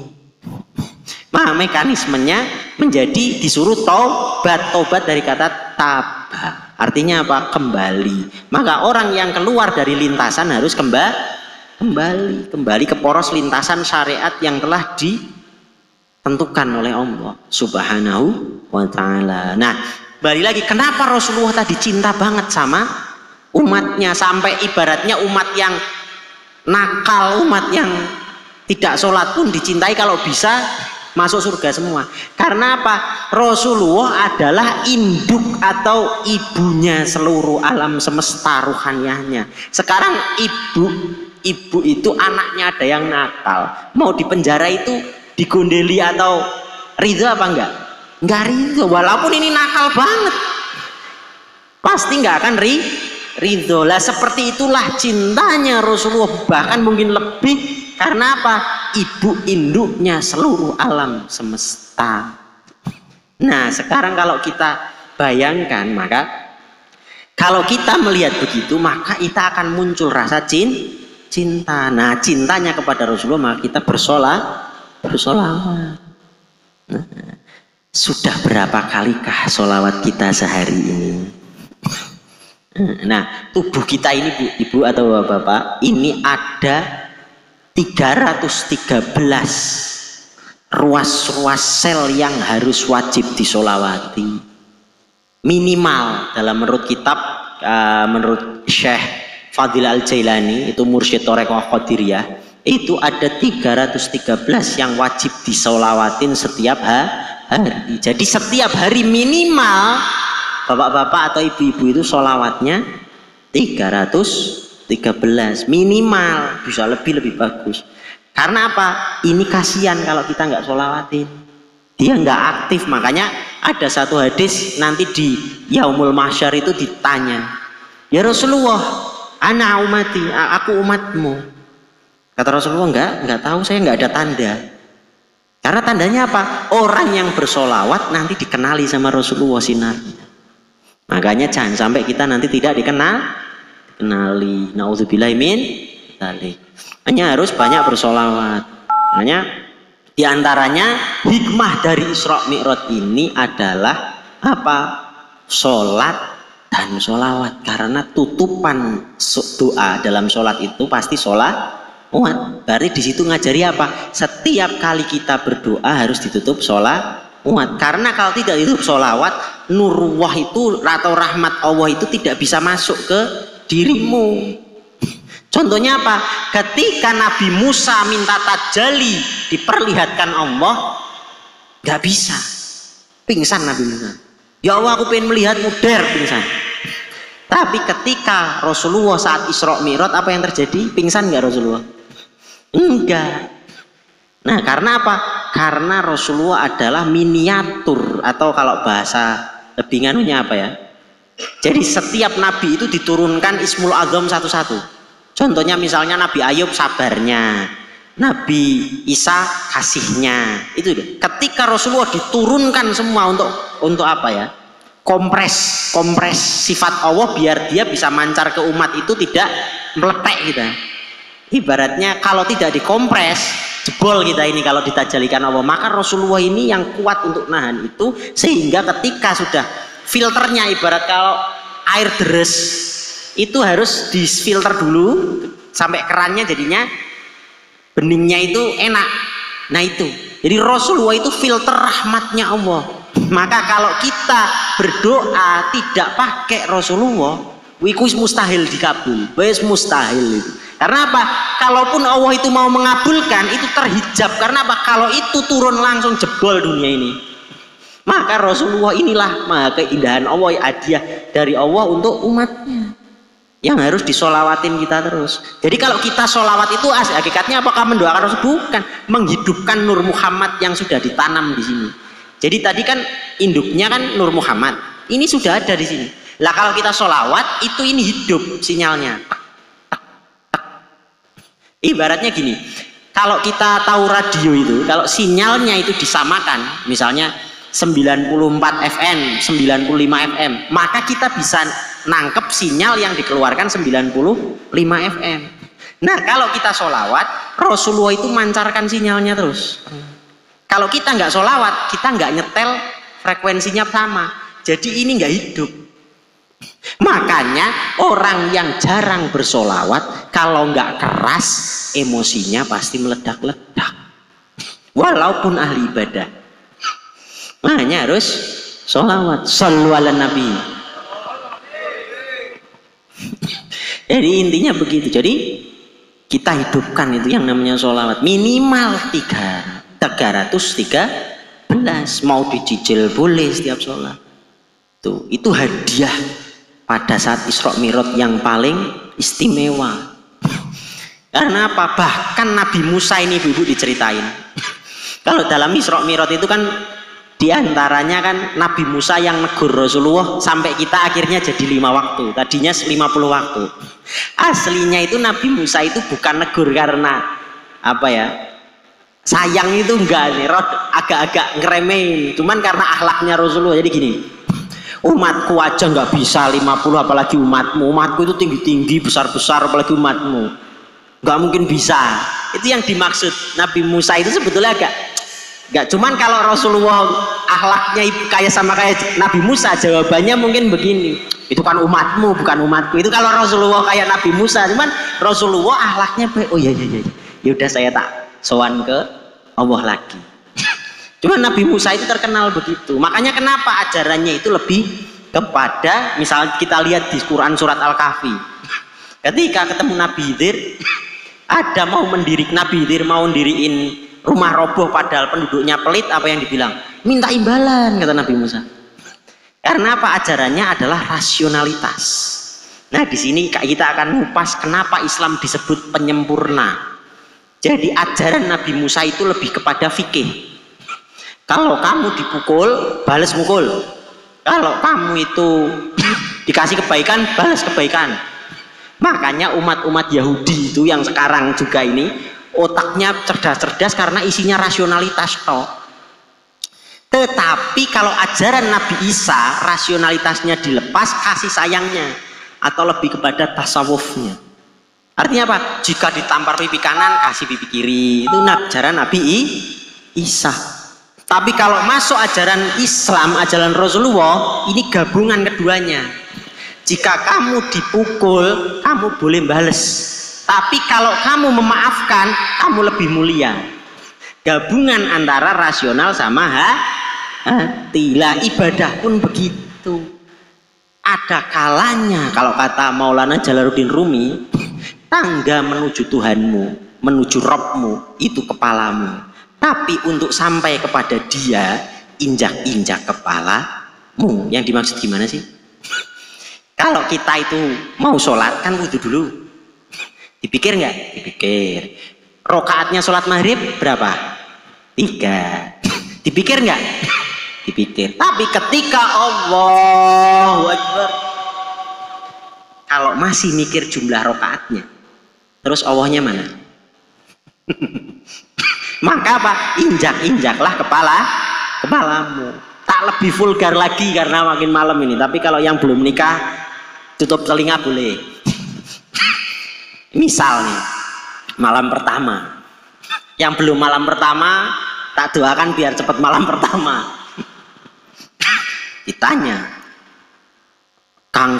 Mekanismenya menjadi disuruh tobat dari kata tabah. Artinya apa? Kembali. Maka orang yang keluar dari lintasan harus kembali ke poros lintasan syariat yang telah ditentukan oleh Allah Subhanahu wa ta'ala. Nah, balik lagi, kenapa Rasulullah tadi cinta banget sama umatnya, sampai ibaratnya umat yang nakal, umat yang tidak sholat pun dicintai, kalau bisa masuk surga semua. Karena apa? Rasulullah adalah induk atau ibunya seluruh alam semesta ruhaniyahnya. Sekarang ibu itu anaknya ada yang nakal, mau dipenjara itu digondeli atau ridho apa enggak? Enggak ridho, walaupun ini nakal banget, pasti enggak akan ridho. Lah seperti itulah cintanya Rasulullah, bahkan mungkin lebih. Karena apa? Ibu induknya seluruh alam semesta. Nah, sekarang kalau kita bayangkan, maka kalau kita melihat begitu, maka kita akan muncul rasa cinta. Nah, cintanya kepada Rasulullah, maka kita bersolawat. Nah, sudah berapa kalikah solawat kita sehari ini? Nah, tubuh kita ini, Bu, Ibu atau Bapak, ini ada 313 ruas-ruas sel yang harus wajib disolawati. Minimal dalam menurut kitab, menurut Syekh Fadil Al-Jailani, itu Mursyid Thariqah Qadiriyah, itu ada 313 yang wajib disolawatin setiap hari. Jadi setiap hari minimal bapak-bapak atau ibu-ibu itu solawatnya 313 minimal, bisa lebih bagus. Karena apa? Ini kasihan kalau kita nggak solawatin, dia nggak aktif. Makanya ada satu hadis nanti di Yaumul Mahsyar itu ditanya, ya Rasulullah, ana umati, aku umatmu. Kata Rasulullah, enggak tahu, saya nggak ada tanda. Karena tandanya apa? Orang yang bersolawat nanti dikenali sama Rasulullah sinarnya. Makanya jangan sampai kita nanti tidak dikenali. Nauzubillahi min dzalik. Hanya harus banyak bersolawat. Makanya diantaranya hikmah dari Isra Mi'raj ini adalah apa? Sholat dan sholawat. Karena tutupan doa dalam sholat itu pasti sholat. Berarti di situ ngajari apa? Setiap kali kita berdoa harus ditutup sholat. Karena kalau tidak ditutup sholawat, nurullah itu atau rahmat Allah itu tidak bisa masuk ke dirimu. Contohnya apa? Ketika Nabi Musa minta tajalli, diperlihatkan Allah, nggak bisa, pingsan Nabi Musa. Ya Allah, aku pengen melihatmu, pingsan. Tapi ketika Rasulullah saat Isra Mi'raj, apa yang terjadi? Pingsan nggak Rasulullah? Enggak. Nah, karena apa? Karena Rasulullah adalah miniatur, atau kalau bahasa lebih nganunya apa ya? Jadi setiap nabi itu diturunkan Ismul Azam satu-satu. Contohnya misalnya Nabi Ayub sabarnya, Nabi Isa kasihnya. Itu deh. Ketika Rasulullah diturunkan semua untuk apa ya? Kompres sifat Allah biar dia bisa mancar ke umat itu tidak meletek kita. Ibaratnya kalau tidak dikompres, jebol kita ini kalau ditajalikan Allah. Maka Rasulullah ini yang kuat untuk nahan itu, sehingga ketika sudah filternya, ibarat kalau air deres itu harus disfilter dulu sampai kerannya jadinya beningnya itu enak. Nah itu, jadi Rasulullah itu filter rahmatnya Allah. Maka kalau kita berdoa tidak pakai Rasulullah, itu mustahil dikabul, wes mustahil itu. Karena apa? Kalaupun Allah itu mau mengabulkan, itu terhijab. Karena apa? Kalau itu turun langsung jebol dunia ini. Maka Rasulullah inilah maka keindahan Allah, hadiah dari Allah untuk umatnya yang harus disolawatin kita terus. Jadi kalau kita solawat itu hakikatnya apakah mendoakan Rasul? Bukan, menghidupkan Nur Muhammad yang sudah ditanam di sini. Jadi tadi kan induknya kan Nur Muhammad, ini sudah ada di sini. Lah kalau kita solawat itu ini hidup sinyalnya. Ibaratnya gini, kalau kita tahu radio itu, kalau sinyalnya itu disamakan, misalnya 94 FM, 95 FM, maka kita bisa nangkep sinyal yang dikeluarkan 95 FM. Nah kalau kita sholawat, Rasulullah itu mancarkan sinyalnya terus. Kalau kita nggak sholawat, kita nggak nyetel frekuensinya sama. Jadi ini nggak hidup. Makanya orang yang jarang bersolawat, kalau nggak keras, emosinya pasti meledak-ledak. Walaupun ahli ibadah. Makanya harus sholawat. Shollu ala nabi. Jadi intinya begitu. Jadi kita hidupkan itu yang namanya sholawat. Minimal 313. Mau dicicil boleh setiap sholat. Tuh, itu hadiah pada saat Isra Mi'raj yang paling istimewa. Karena apa? Bahkan Nabi Musa ini ibu-ibu diceritain. Kalau dalam Isra Mi'raj itu kan diantaranya kan Nabi Musa yang negur Rasulullah sampai kita akhirnya jadi 5 waktu. Tadinya 50 waktu. Aslinya itu Nabi Musa itu bukan negur karena apa ya? Sayang itu enggak nih, agak-agak ngeremehin. Cuman karena akhlaknya Rasulullah. Jadi gini, umatku aja nggak bisa 50 apalagi umatmu. Umatku itu tinggi-tinggi, besar-besar apalagi umatmu. Nggak mungkin bisa. Itu yang dimaksud Nabi Musa itu sebetulnya nggak. Cuman kalau Rasulullah akhlaknya kayak sama kayak Nabi Musa, jawabannya mungkin begini. Itu kan umatmu, bukan umatku. Itu kalau Rasulullah kayak Nabi Musa. Cuman Rasulullah akhlaknya oh iya. Ya udah saya tak sowan ke Allah lagi. Cuma Nabi Musa itu terkenal begitu. Makanya kenapa ajarannya itu lebih kepada, misalnya kita lihat di Quran surat Al-Kahfi. Ketika ketemu Nabi Khidir, ada Nabi Khidir mau mendiriin rumah roboh padahal penduduknya pelit, apa yang dibilang? Minta imbalan, kata Nabi Musa. Karena apa? Ajarannya adalah rasionalitas. Nah, di sini kita akan ngupas kenapa Islam disebut penyempurna. Jadi ajaran Nabi Musa itu lebih kepada fikih. Kalau kamu dipukul, balas mukul. Kalau kamu itu dikasih kebaikan, balas kebaikan. Makanya umat-umat Yahudi itu yang sekarang juga ini otaknya cerdas-cerdas karena isinya rasionalitas toh. Tetapi kalau ajaran Nabi Isa, rasionalitasnya dilepas, kasih sayangnya atau lebih kepada tasawufnya. Artinya apa? Jika ditampar pipi kanan, kasih pipi kiri. Itu ajaran Nabi Isa. Tapi kalau masuk ajaran Islam, ajaran Rasulullah, ini gabungan keduanya. Jika kamu dipukul, kamu boleh bales. Tapi kalau kamu memaafkan, kamu lebih mulia. Gabungan antara rasional sama hati. Lah ibadah pun begitu. Ada kalanya, kalau kata Maulana Jalaluddin Rumi, tangga menuju Tuhanmu, menuju Rabbmu, itu kepalamu. Tapi untuk sampai kepada Dia, injak-injak kepalamu. Yang dimaksud gimana sih? Kalau kita itu mau sholat, kan wudhu dulu. Dipikir nggak? Dipikir. Rokaatnya sholat maghrib berapa? 3. Dipikir nggak? Dipikir. Tapi ketika Allahu Akbar, kalau masih mikir jumlah rokaatnya, terus Allahnya mana? Maka apa? Injak-injaklah kepalamu. Tak lebih vulgar lagi karena makin malam ini. Tapi kalau yang belum nikah, tutup telinga boleh. Misal nih, malam pertama. Yang belum malam pertama, tak doakan biar cepat malam pertama. Ditanya, Kang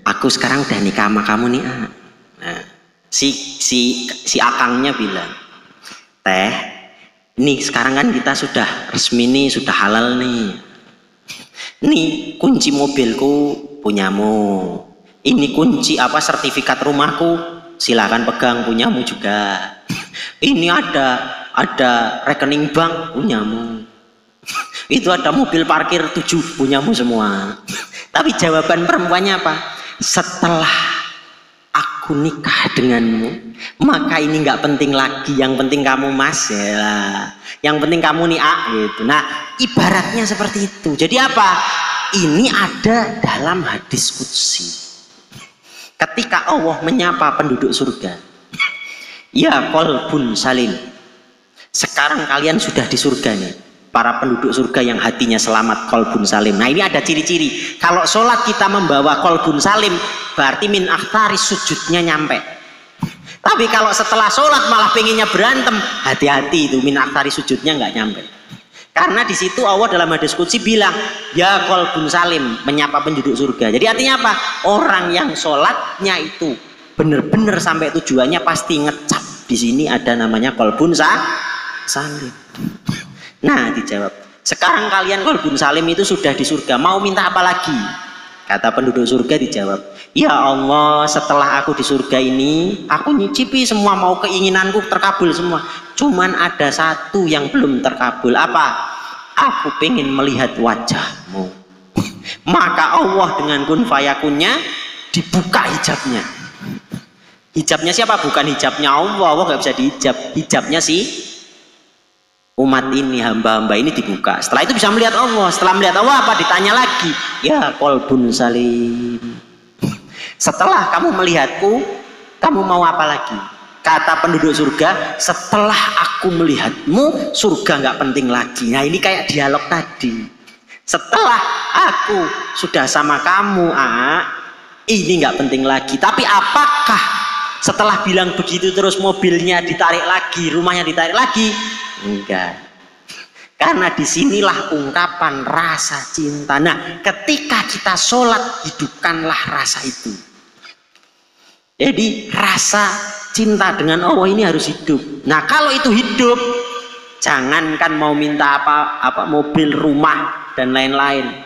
aku sekarang udah nikah sama kamu nih. Nah, si akangnya bilang, Teh, nih sekarang kan kita sudah resmi nih, sudah halal nih. Nih kunci mobilku punyamu. Ini kunci sertifikat rumahku, silakan pegang, punyamu juga. Ini ada rekening bank, punyamu. Itu ada mobil parkir 7, punyamu semua. Tapi jawaban perempuannya apa? Setelah aku nikah denganmu, maka ini nggak penting lagi. Yang penting kamu mas ya. Yang penting kamu nih gitu. Nah ibaratnya seperti itu. Jadi apa? Ini ada dalam hadis qudsi. Ketika Allah menyapa penduduk surga, ya qalbun salim, sekarang kalian sudah di surga nih. para penduduk surga yang hatinya selamat, qalbun salim. Nah ini ada ciri-ciri. Kalau sholat kita membawa qalbun salim, berarti min akhtari sujudnya nyampe. Tapi kalau setelah sholat malah pengennya berantem, hati-hati itu min akhtari sujudnya nggak nyampe. Karena di situ Allah dalam hadis qudsi bilang, ya qalbun salim, menyapa penduduk surga. Jadi artinya apa? Orang yang sholatnya itu benar-benar sampai tujuannya pasti ngecap. Di sini ada namanya qalbun salim. Nah dijawab, sekarang kalian qalbun salim itu sudah di surga, mau minta apa lagi? Kata penduduk surga dijawab, ya Allah, setelah aku di surga ini aku nyicipi semua, mau keinginanku terkabul semua, cuman ada satu yang belum terkabul. Apa? Aku pengen melihat wajahmu. Maka Allah dengan kun fayakunnya dibuka hijabnya. Hijabnya siapa? Bukan hijabnya Allah, Allah gak bisa dihijab, hijabnya sih umat ini, hamba-hamba ini dibuka. Setelah itu bisa melihat Allah. Setelah melihat Allah apa? Ditanya lagi, ya qalbun salim, setelah kamu melihatku, kamu mau apa lagi? Kata penduduk surga, setelah aku melihatmu, surga nggak penting lagi. Nah ini kayak dialog tadi. Setelah aku sudah sama kamu, ini nggak penting lagi. Tapi apakah setelah bilang begitu terus mobilnya ditarik lagi, rumahnya ditarik lagi? Enggak. Karena disinilah ungkapan rasa cinta. Nah ketika kita sholat, hidupkanlah rasa itu. Jadi rasa cinta dengan Allah ini harus hidup. Nah kalau itu hidup, jangankan mau minta apa mobil, rumah dan lain-lain,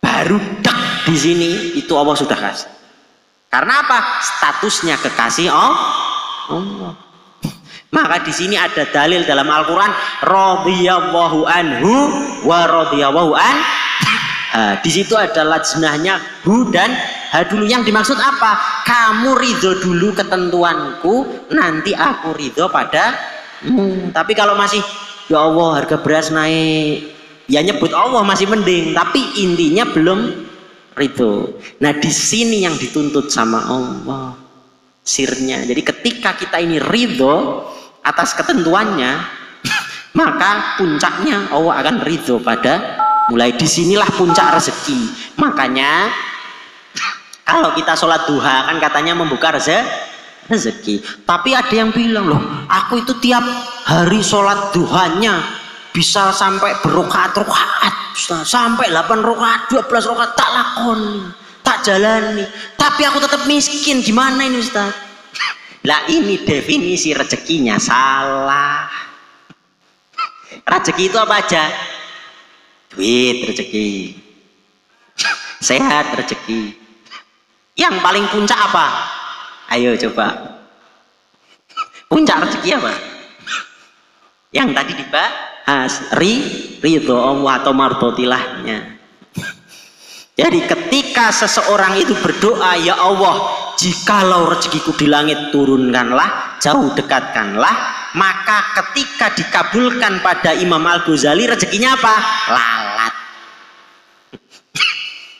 baru dek di sini itu Allah sudah kasih. Karena apa? Statusnya kekasih Allah. Maka di sini ada dalil dalam Al-Quran, radhiyallahu anhu wa radhiyallahu an. Di situ ada lajnahnya hu dan ha dulu. Yang dimaksud apa? Kamu ridho dulu ketentuanku, nanti aku ridho padamu. Tapi kalau masih ya Allah harga beras naik, ya nyebut Allah masih mending, tapi intinya belum ridho. Nah di sini yang dituntut sama Allah sirnya. Jadi ketika kita ini ridho atas ketentuannya, maka puncaknya Allah akan ridho pada. Mulai disinilah puncak rezeki. Makanya kalau kita sholat duha kan katanya membuka rezeki. Tapi ada yang bilang, loh aku itu tiap hari sholat duhanya bisa sampai berokaat-rokaat, sampai 8 rokaat, 12 rokaat, tak lakoni, tak jalani, tapi aku tetap miskin. Gimana ini Ustaz? Lah ini definisi rezekinya salah. Rezeki itu apa aja? Duit rezeki, sehat rezeki. Yang paling puncak apa? Ayo coba, puncak rezeki apa? Yang tadi dibahas, ridho Allah atau mardotilahnya. Jadi ketika seseorang itu berdoa, ya Allah, jikalau rezekiku di langit turunkanlah, jauh dekatkanlah, maka ketika dikabulkan pada Imam Al-Ghazali rezekinya apa? Lalat.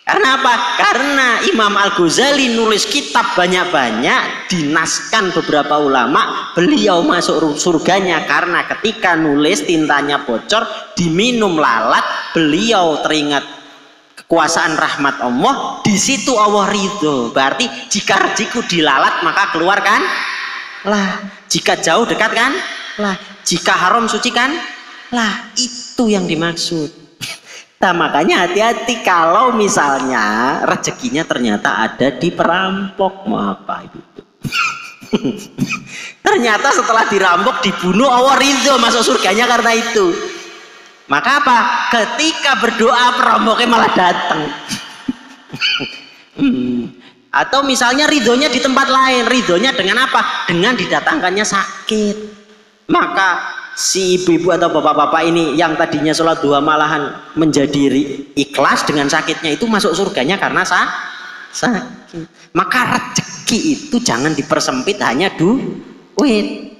Karena apa? Karena Imam Al-Ghazali nulis kitab banyak-banyak, dinaskan beberapa ulama, beliau masuk surganya karena ketika nulis tintanya bocor, diminum lalat, beliau teringat kekuasaan rahmat Allah, di situ Allah ridho. Berarti jika rezekiku dilalat maka keluarkan lah, jika jauh dekat kan lah, jika haram suci kan lah, itu yang dimaksud. Nah makanya hati-hati kalau misalnya rezekinya ternyata ada di perampok, mau apa itu? Ternyata setelah dirampok dibunuh, Allah ridho masuk surganya karena itu. Maka apa? Ketika berdoa perampoknya malah datang. Atau misalnya ridhonya di tempat lain. Ridhonya dengan apa? Dengan didatangkannya sakit. Maka si ibu-ibu atau bapak-bapak ini yang tadinya sholat duha malahan menjadi ikhlas dengan sakitnya, itu masuk surganya karena sakit. Maka rezeki itu jangan dipersempit hanya duit.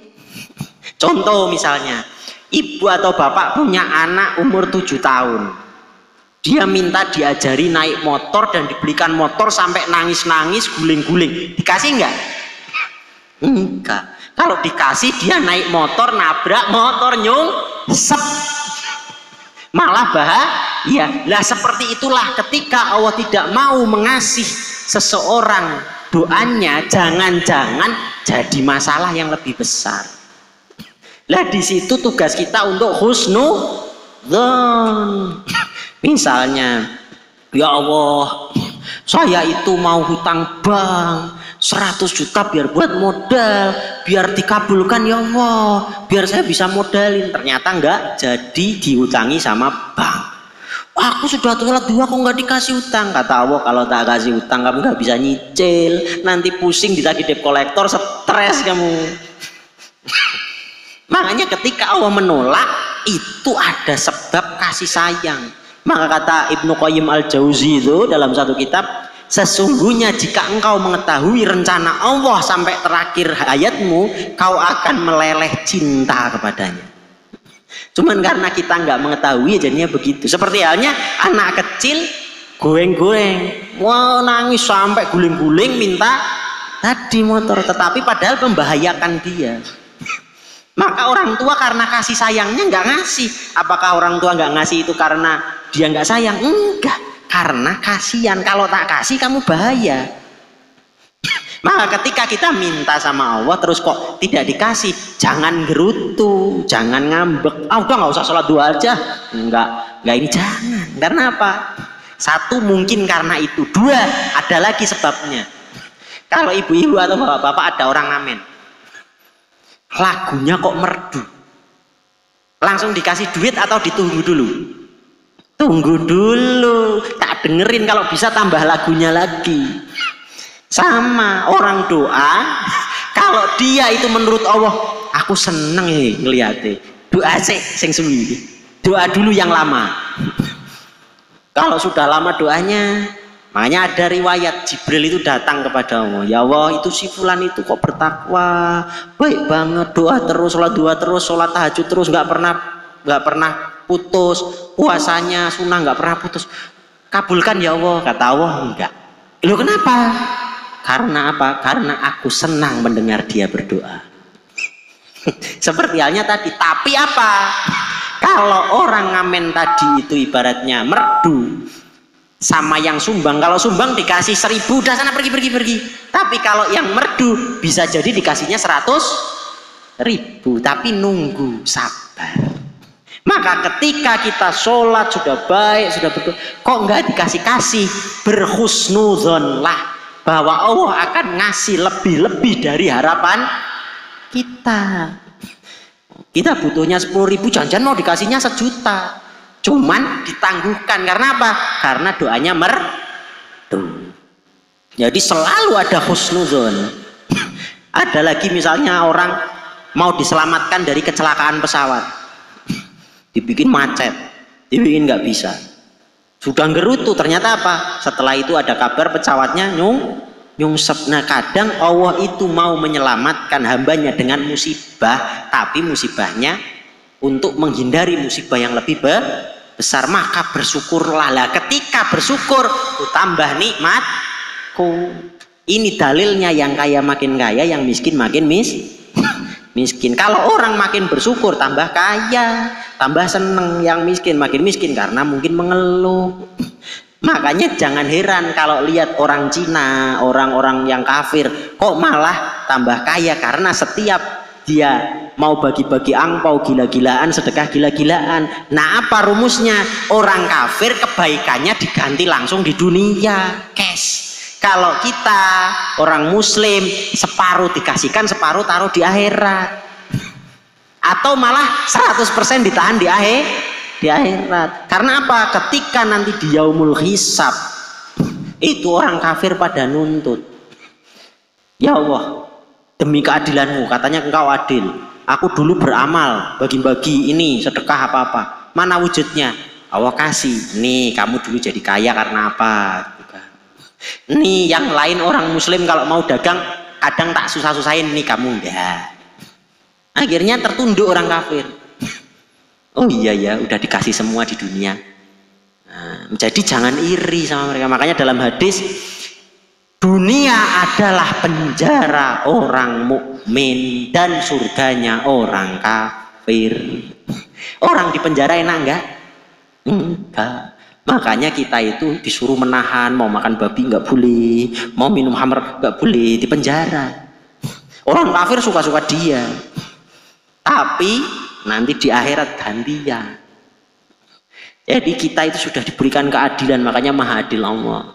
Contoh misalnya, ibu atau bapak punya anak umur 7 tahun, dia minta diajari naik motor dan dibelikan motor sampai nangis-nangis, guling-guling, dikasih enggak? Enggak. Kalau dikasih dia naik motor, nabrak motor, nyungsep. malah bahagia. Lah seperti itulah ketika Allah tidak mau mengasih seseorang doanya, jangan-jangan jadi masalah yang lebih besar. Lah di situ tugas kita untuk husnudzon. Misalnya, ya Allah, saya itu mau hutang bank 100 juta biar buat modal, biar dikabulkan ya Allah, biar saya bisa modalin. Ternyata enggak jadi dihutangi sama bank. Aku sudah sholat 2 kok enggak dikasih utang. Kata Allah, kalau tak kasih utang kamu enggak bisa nyicil, nanti pusing ditagih debt collector, stres kamu. Makanya ketika Allah menolak itu ada sebab kasih sayang. Maka kata Ibnu Qayyim al-Jauzi itu dalam satu kitab, sesungguhnya jika engkau mengetahui rencana Allah sampai terakhir hayatmu, kau akan meleleh cinta kepadanya. Cuman karena kita nggak mengetahui jadinya begitu. Seperti halnya anak kecil goreng-goreng, wah nangis sampai guling-guling minta tadi motor, tetapi padahal membahayakan dia. Maka orang tua karena kasih sayangnya nggak ngasih. Apakah orang tua nggak ngasih itu karena dia nggak sayang? Enggak, karena kasihan. Kalau tak kasih kamu bahaya. Maka ketika kita minta sama Allah terus kok tidak dikasih, jangan gerutu, jangan ngambek. Ah udah nggak usah sholat 2 aja. Enggak ini jangan. Karena apa? Satu mungkin karena itu. 2 ada lagi sebabnya. Kalau ibu-ibu atau bapak-bapak ada orang ngamen, lagunya kok merdu, langsung dikasih duit atau ditunggu dulu? Tunggu dulu, tak dengerin, kalau bisa tambah lagunya lagi. Sama orang doa, kalau dia itu menurut Allah, aku seneng ngeliatnya, doa sing suwi, doa dulu yang lama. Kalau sudah lama doanya, makanya ada riwayat Jibril itu datang kepada Allah, ya Allah itu si fulan itu kok bertakwa, baik banget, doa terus, sholat 2 terus, sholat tahajud terus, nggak pernah putus, puasanya sunnah nggak pernah putus, kabulkan ya Allah. Kata Allah enggak. Loh kenapa? Karena apa? Karena aku senang mendengar dia berdoa. Seperti halnya tadi. Tapi apa? Kalau orang ngamen tadi itu ibaratnya merdu sama yang sumbang. Kalau sumbang dikasih 1000 udah sana pergi. Tapi kalau yang merdu bisa jadi dikasihnya 100.000, tapi nunggu, sabar. Maka ketika kita sholat sudah baik, sudah berdoa, kok nggak dikasih, berhusnudzonlah bahwa Allah akan ngasih lebih dari harapan kita. Kita butuhnya 10.000, jangan mau dikasihnya 1 juta. Cuman ditangguhkan karena apa? Karena doanya merdu. Jadi selalu ada husnudzon. Ada lagi misalnya orang mau diselamatkan dari kecelakaan pesawat, dibikin macet, dibikin nggak bisa, sudah ngerutu, ternyata apa? Setelah itu ada kabar pesawatnya nyungsep. Nah kadang Allah itu mau menyelamatkan hambanya dengan musibah, tapi musibahnya untuk menghindari musibah yang lebih besar. Maka bersyukurlah. Lah ketika bersyukur tambah nikmatku. Ini dalilnya yang kaya makin kaya, yang miskin makin miskin. Kalau orang makin bersyukur tambah kaya, tambah seneng. Yang miskin makin miskin karena mungkin mengeluh. Makanya jangan heran kalau lihat orang Cina, orang-orang yang kafir kok malah tambah kaya, karena setiap dia mau bagi-bagi angpau gila-gilaan, sedekah gila-gilaan. Nah apa rumusnya? Orang kafir kebaikannya diganti langsung di dunia, cash. Kalau kita orang muslim separuh dikasihkan, separuh taruh di akhirat, atau malah 100% ditahan di akhirat. Karena apa? Ketika nanti di yaumul hisab itu orang kafir pada nuntut, ya Allah demi keadilanmu, katanya engkau adil, aku dulu beramal bagi-bagi ini sedekah apa-apa, mana wujudnya? Allah kasih, nih kamu dulu jadi kaya karena apa? Nih yang lain orang muslim kalau mau dagang kadang tak susah-susahin, nih kamu enggak. Akhirnya tertunduk orang kafir. Oh iya ya, udah dikasih semua di dunia. Nah, jadi jangan iri sama mereka. Makanya dalam hadis, dunia adalah penjara orang mukmin dan surganya orang kafir. Orang di penjara enak enggak? Enggak. Makanya kita itu disuruh menahan, mau makan babi nggak boleh, mau minum khamr nggak boleh, di penjara. Orang kafir suka-suka dia, tapi nanti di akhirat gantian. Jadi kita itu sudah diberikan keadilan, makanya maha adil Allah.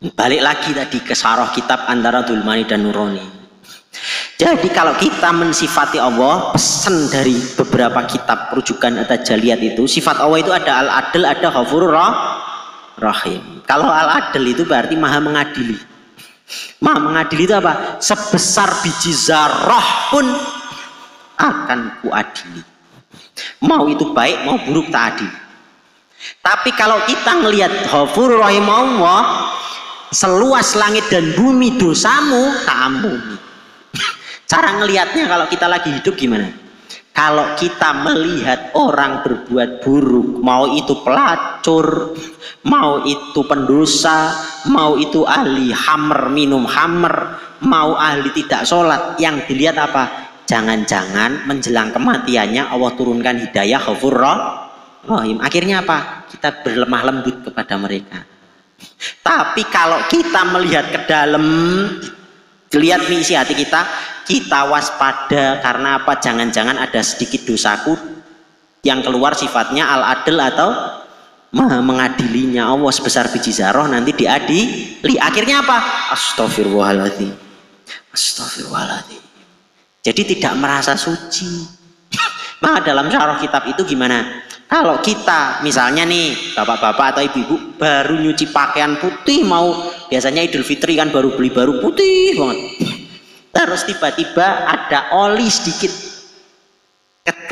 Balik lagi tadi ke syarah kitab antara Dulmani dan Nurani. Jadi kalau kita mensifati Allah, pesan dari beberapa kitab rujukan At-Tajaliyat itu, sifat Allah itu ada Al-Adl, ada Ghafurur Rahim. Kalau Al-Adl itu berarti maha mengadili. Maha mengadili itu apa? Sebesar biji zarah pun akan kuadili. Mau itu baik, mau buruk tak adil. Tapi kalau kita melihat Ghafurur Rahim Allah, seluas langit dan bumi dosamu tak ampuni. Cara ngelihatnya kalau kita lagi hidup gimana? Kalau kita melihat orang berbuat buruk, mau itu pelacur, mau itu pendosa, mau itu ahli khamr, minum khamr, mau ahli tidak sholat, yang dilihat apa? Jangan-jangan menjelang kematiannya Allah turunkan hidayah Ghafurur Rahim. Akhirnya apa? Kita berlemah lembut kepada mereka. Tapi kalau kita melihat ke dalam, lihat isi hati kita waspada. Karena apa? Jangan-jangan ada sedikit dosaku yang keluar sifatnya Al-Adl atau maha mengadilinya Allah sebesar biji zarah nanti diadili. Akhirnya apa? Astagfirullahaladzim, astagfirullahaladzim. Jadi tidak merasa suci. Maka dalam syarah kitab itu gimana? Kalau kita misalnya nih bapak-bapak atau ibu-ibu baru nyuci pakaian putih, mau biasanya Idul Fitri kan baru beli baru putih banget, terus tiba-tiba ada oli sedikit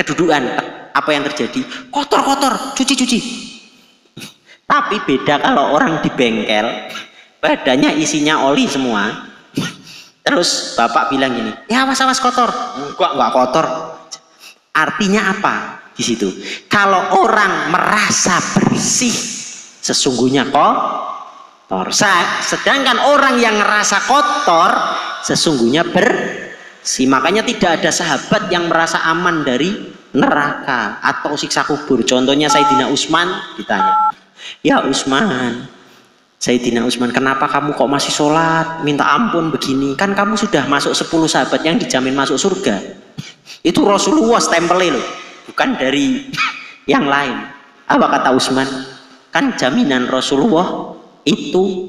kedudukan, apa yang terjadi? Kotor-kotor, cuci-cuci. Tapi beda kalau orang di bengkel, badannya isinya oli semua, terus bapak bilang gini, ya awas kotor. Enggak kotor. Artinya apa? Di situ kalau orang merasa bersih sesungguhnya kotor, sedangkan orang yang merasa kotor sesungguhnya bersih. Makanya tidak ada sahabat yang merasa aman dari neraka atau siksa kubur. Contohnya Sayyidina Utsman, ditanya, ya Utsman, Sayyidina Utsman, kenapa kamu kok masih sholat minta ampun begini? Kan kamu sudah masuk 10 sahabat yang dijamin masuk surga. Itu Rasulullah stempelnya loh, bukan dari yang lain. Apa kata Utsman? Kan jaminan Rasulullah itu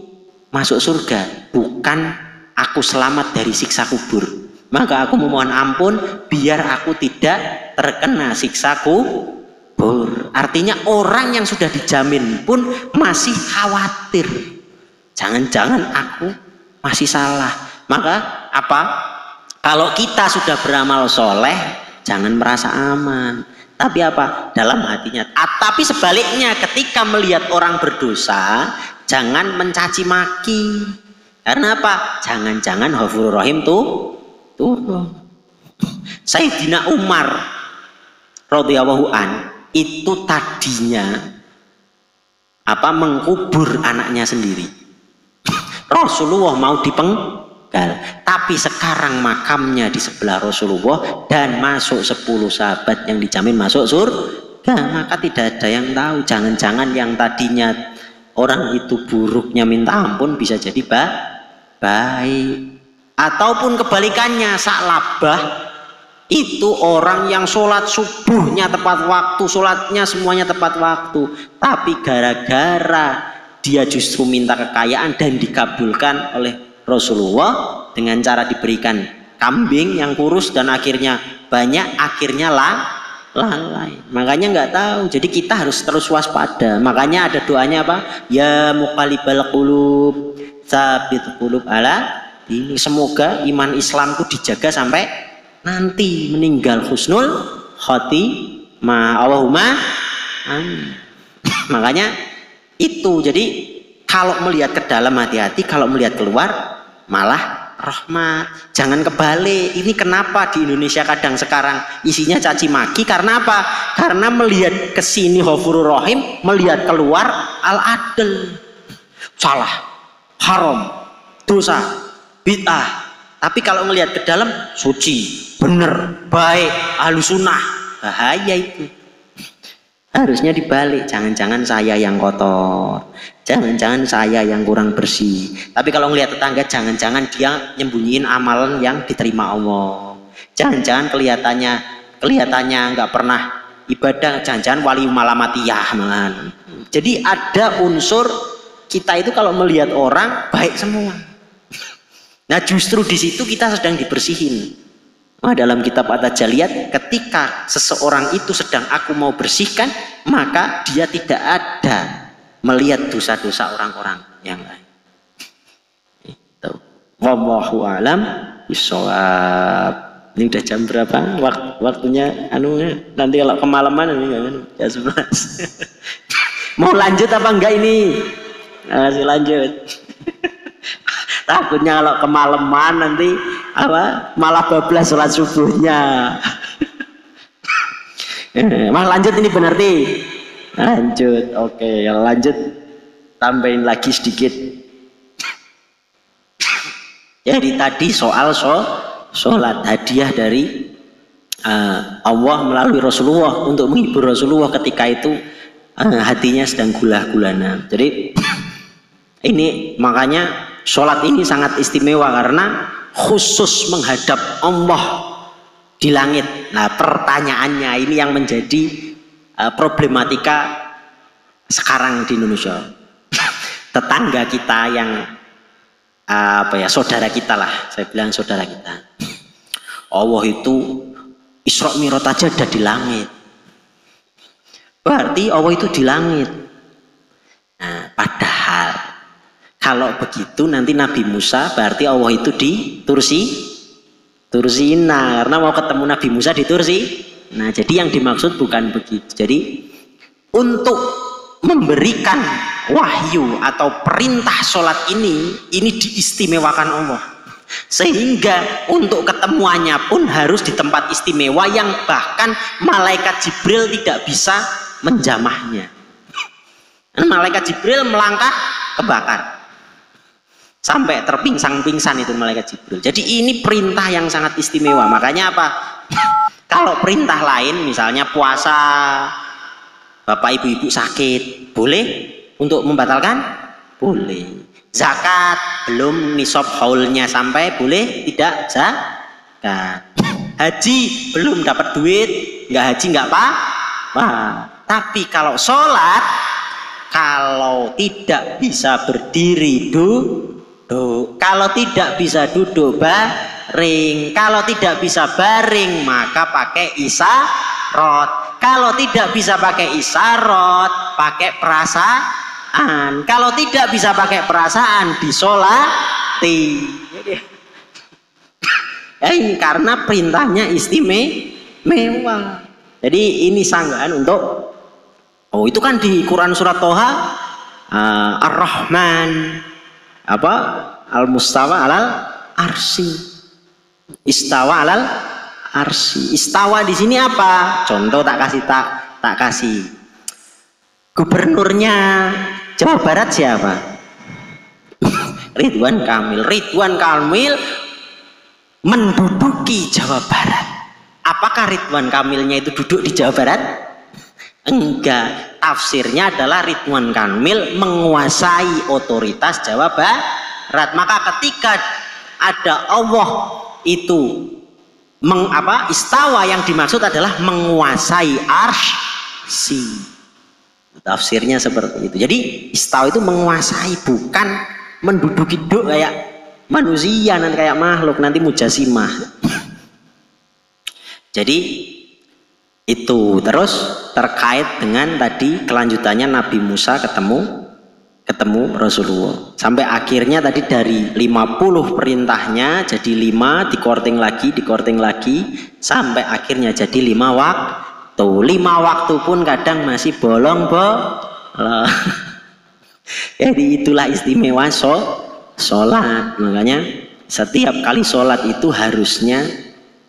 masuk surga, bukan aku selamat dari siksa kubur. Maka aku memohon ampun biar aku tidak terkena siksa kubur. Artinya orang yang sudah dijamin pun masih khawatir, jangan-jangan aku masih salah. Maka apa? Kalau kita sudah beramal soleh, jangan merasa aman. Tapi apa? Dalam hatinya. Tapi sebaliknya, ketika melihat orang berdosa, jangan mencaci maki. Karena apa? Jangan-jangan Ghafurur Rahim tuh. Sayyidina Umar radhiyallahu an itu tadinya apa? Mengkubur anaknya sendiri. Rasulullah mau dipenggal, tapi sekarang makamnya di sebelah Rasulullah dan masuk 10 sahabat yang dijamin masuk surga. Maka tidak ada yang tahu, jangan-jangan yang tadinya orang itu buruknya minta ampun bisa jadi baik. Ataupun kebalikannya, Sa'labah itu orang yang sholat subuhnya tepat waktu, sholatnya semuanya tepat waktu, tapi gara-gara dia justru minta kekayaan dan dikabulkan oleh Rasulullah dengan cara diberikan kambing yang kurus dan akhirnya banyak, akhirnya lalai. Makanya nggak tahu. Jadi kita harus terus waspada. Makanya ada doanya apa? Ya muqallibal qulub, tsabit qulub ala ini. Semoga iman Islamku dijaga sampai nanti meninggal husnul khotimah. Allahumma amin. Makanya itu. Jadi kalau melihat ke dalam hati-hati, kalau melihat keluar malah rahmat. Jangan kebalik. Ini kenapa di Indonesia kadang sekarang isinya caci maki? Karena apa? Karena melihat ke sini Ghafurur Rahim, melihat keluar Al-Adl. Salah, haram, dosa, bid'ah. Tapi kalau melihat ke dalam suci, bener, baik, ahlu sunnah. Bahaya itu. Harusnya dibalik, jangan-jangan saya yang kotor, jangan-jangan saya yang kurang bersih. Tapi kalau ngelihat tetangga, jangan-jangan dia nyembunyiin amalan yang diterima Allah. Jangan-jangan kelihatannya nggak pernah ibadah, jangan-jangan wali malamatiyah malahan. Jadi ada unsur kita itu kalau melihat orang baik semua. Nah justru di situ kita sedang dibersihin. Dalam kitab At-Tajaliyat, ketika seseorang itu sedang aku mau bersihkan, maka dia tidak ada melihat dosa-dosa orang-orang yang lain. Itu. Wallahu a'lam bishawab. Ini udah jam berapa? Waktunya nanti kalau kemalaman ini ya 11. Mau lanjut apa enggak ini? Masih lanjut. Takutnya kalau kemalaman nanti malah bablas sholat subuhnya. Mas lanjut ini benar nih. Lanjut, oke, lanjut. Tambahin lagi sedikit. Jadi tadi soal sholat hadiah dari Allah melalui Rasulullah untuk menghibur Rasulullah ketika itu hatinya sedang gulah-gulana. Jadi ini makanya sholat ini sangat istimewa karena khusus menghadap Allah di langit. Nah pertanyaannya ini yang menjadi problematika sekarang di Indonesia. Tetangga kita yang saudara kita lah, saya bilang saudara kita. Allah itu Isra Mi'raj aja ada di langit. Berarti Allah itu di langit. Nah, padahal kalau begitu nanti Nabi Musa berarti Allah itu di Tursina karena mau ketemu Nabi Musa di Tursi. Nah jadi yang dimaksud bukan begitu. Jadi untuk memberikan wahyu atau perintah sholat ini diistimewakan Allah. Sehingga untuk ketemuannya pun harus di tempat istimewa yang bahkan malaikat Jibril tidak bisa menjamahnya. Malaikat Jibril melangkah kebakar. Sampai terpingsan-pingsan itu malaikat Jibril. Jadi ini perintah yang sangat istimewa. Makanya apa? Kalau perintah lain misalnya puasa, bapak ibu-ibu sakit, boleh untuk membatalkan? Boleh. Zakat belum nisab haulnya sampai, boleh tidak zakat. Haji belum dapat duit, nggak haji nggak apa-apa. Tapi kalau sholat, kalau tidak bisa berdiri kalau tidak bisa duduk baring, kalau tidak bisa baring maka pakai isyarat. Kalau tidak bisa pakai isyarat, pakai perasaan. Kalau tidak bisa pakai perasaan, disolati. Ini karena perintahnya istimewa. Jadi ini sanggahan untuk itu kan di Quran surat Toha Ar-Rahman Al-Mustawa alal arsi. Istawa alal arsi. Istawa di sini apa? Contoh tak kasih. Gubernurnya Jawa Barat siapa? Ridwan Kamil. Ridwan Kamil menduduki Jawa Barat. Apakah Ridwan Kamilnya itu duduk di Jawa Barat? Enggak. Tafsirnya adalah Ridwan Kamil menguasai otoritas Jawa Barat. Maka ketika ada Allah itu istawa, yang dimaksud adalah menguasai arsy. Tafsirnya seperti itu. Jadi istawa itu menguasai, bukan menduduki kayak manusia, nanti kayak makhluk, nanti mujasimah. Jadi itu. Terus terkait dengan tadi kelanjutannya Nabi Musa ketemu Rasulullah sampai akhirnya tadi dari 50 perintahnya jadi 5, dikorting lagi sampai akhirnya jadi 5 waktu. 5 waktu pun kadang masih bolong. Jadi itulah istimewa sholat. Makanya setiap kali sholat itu harusnya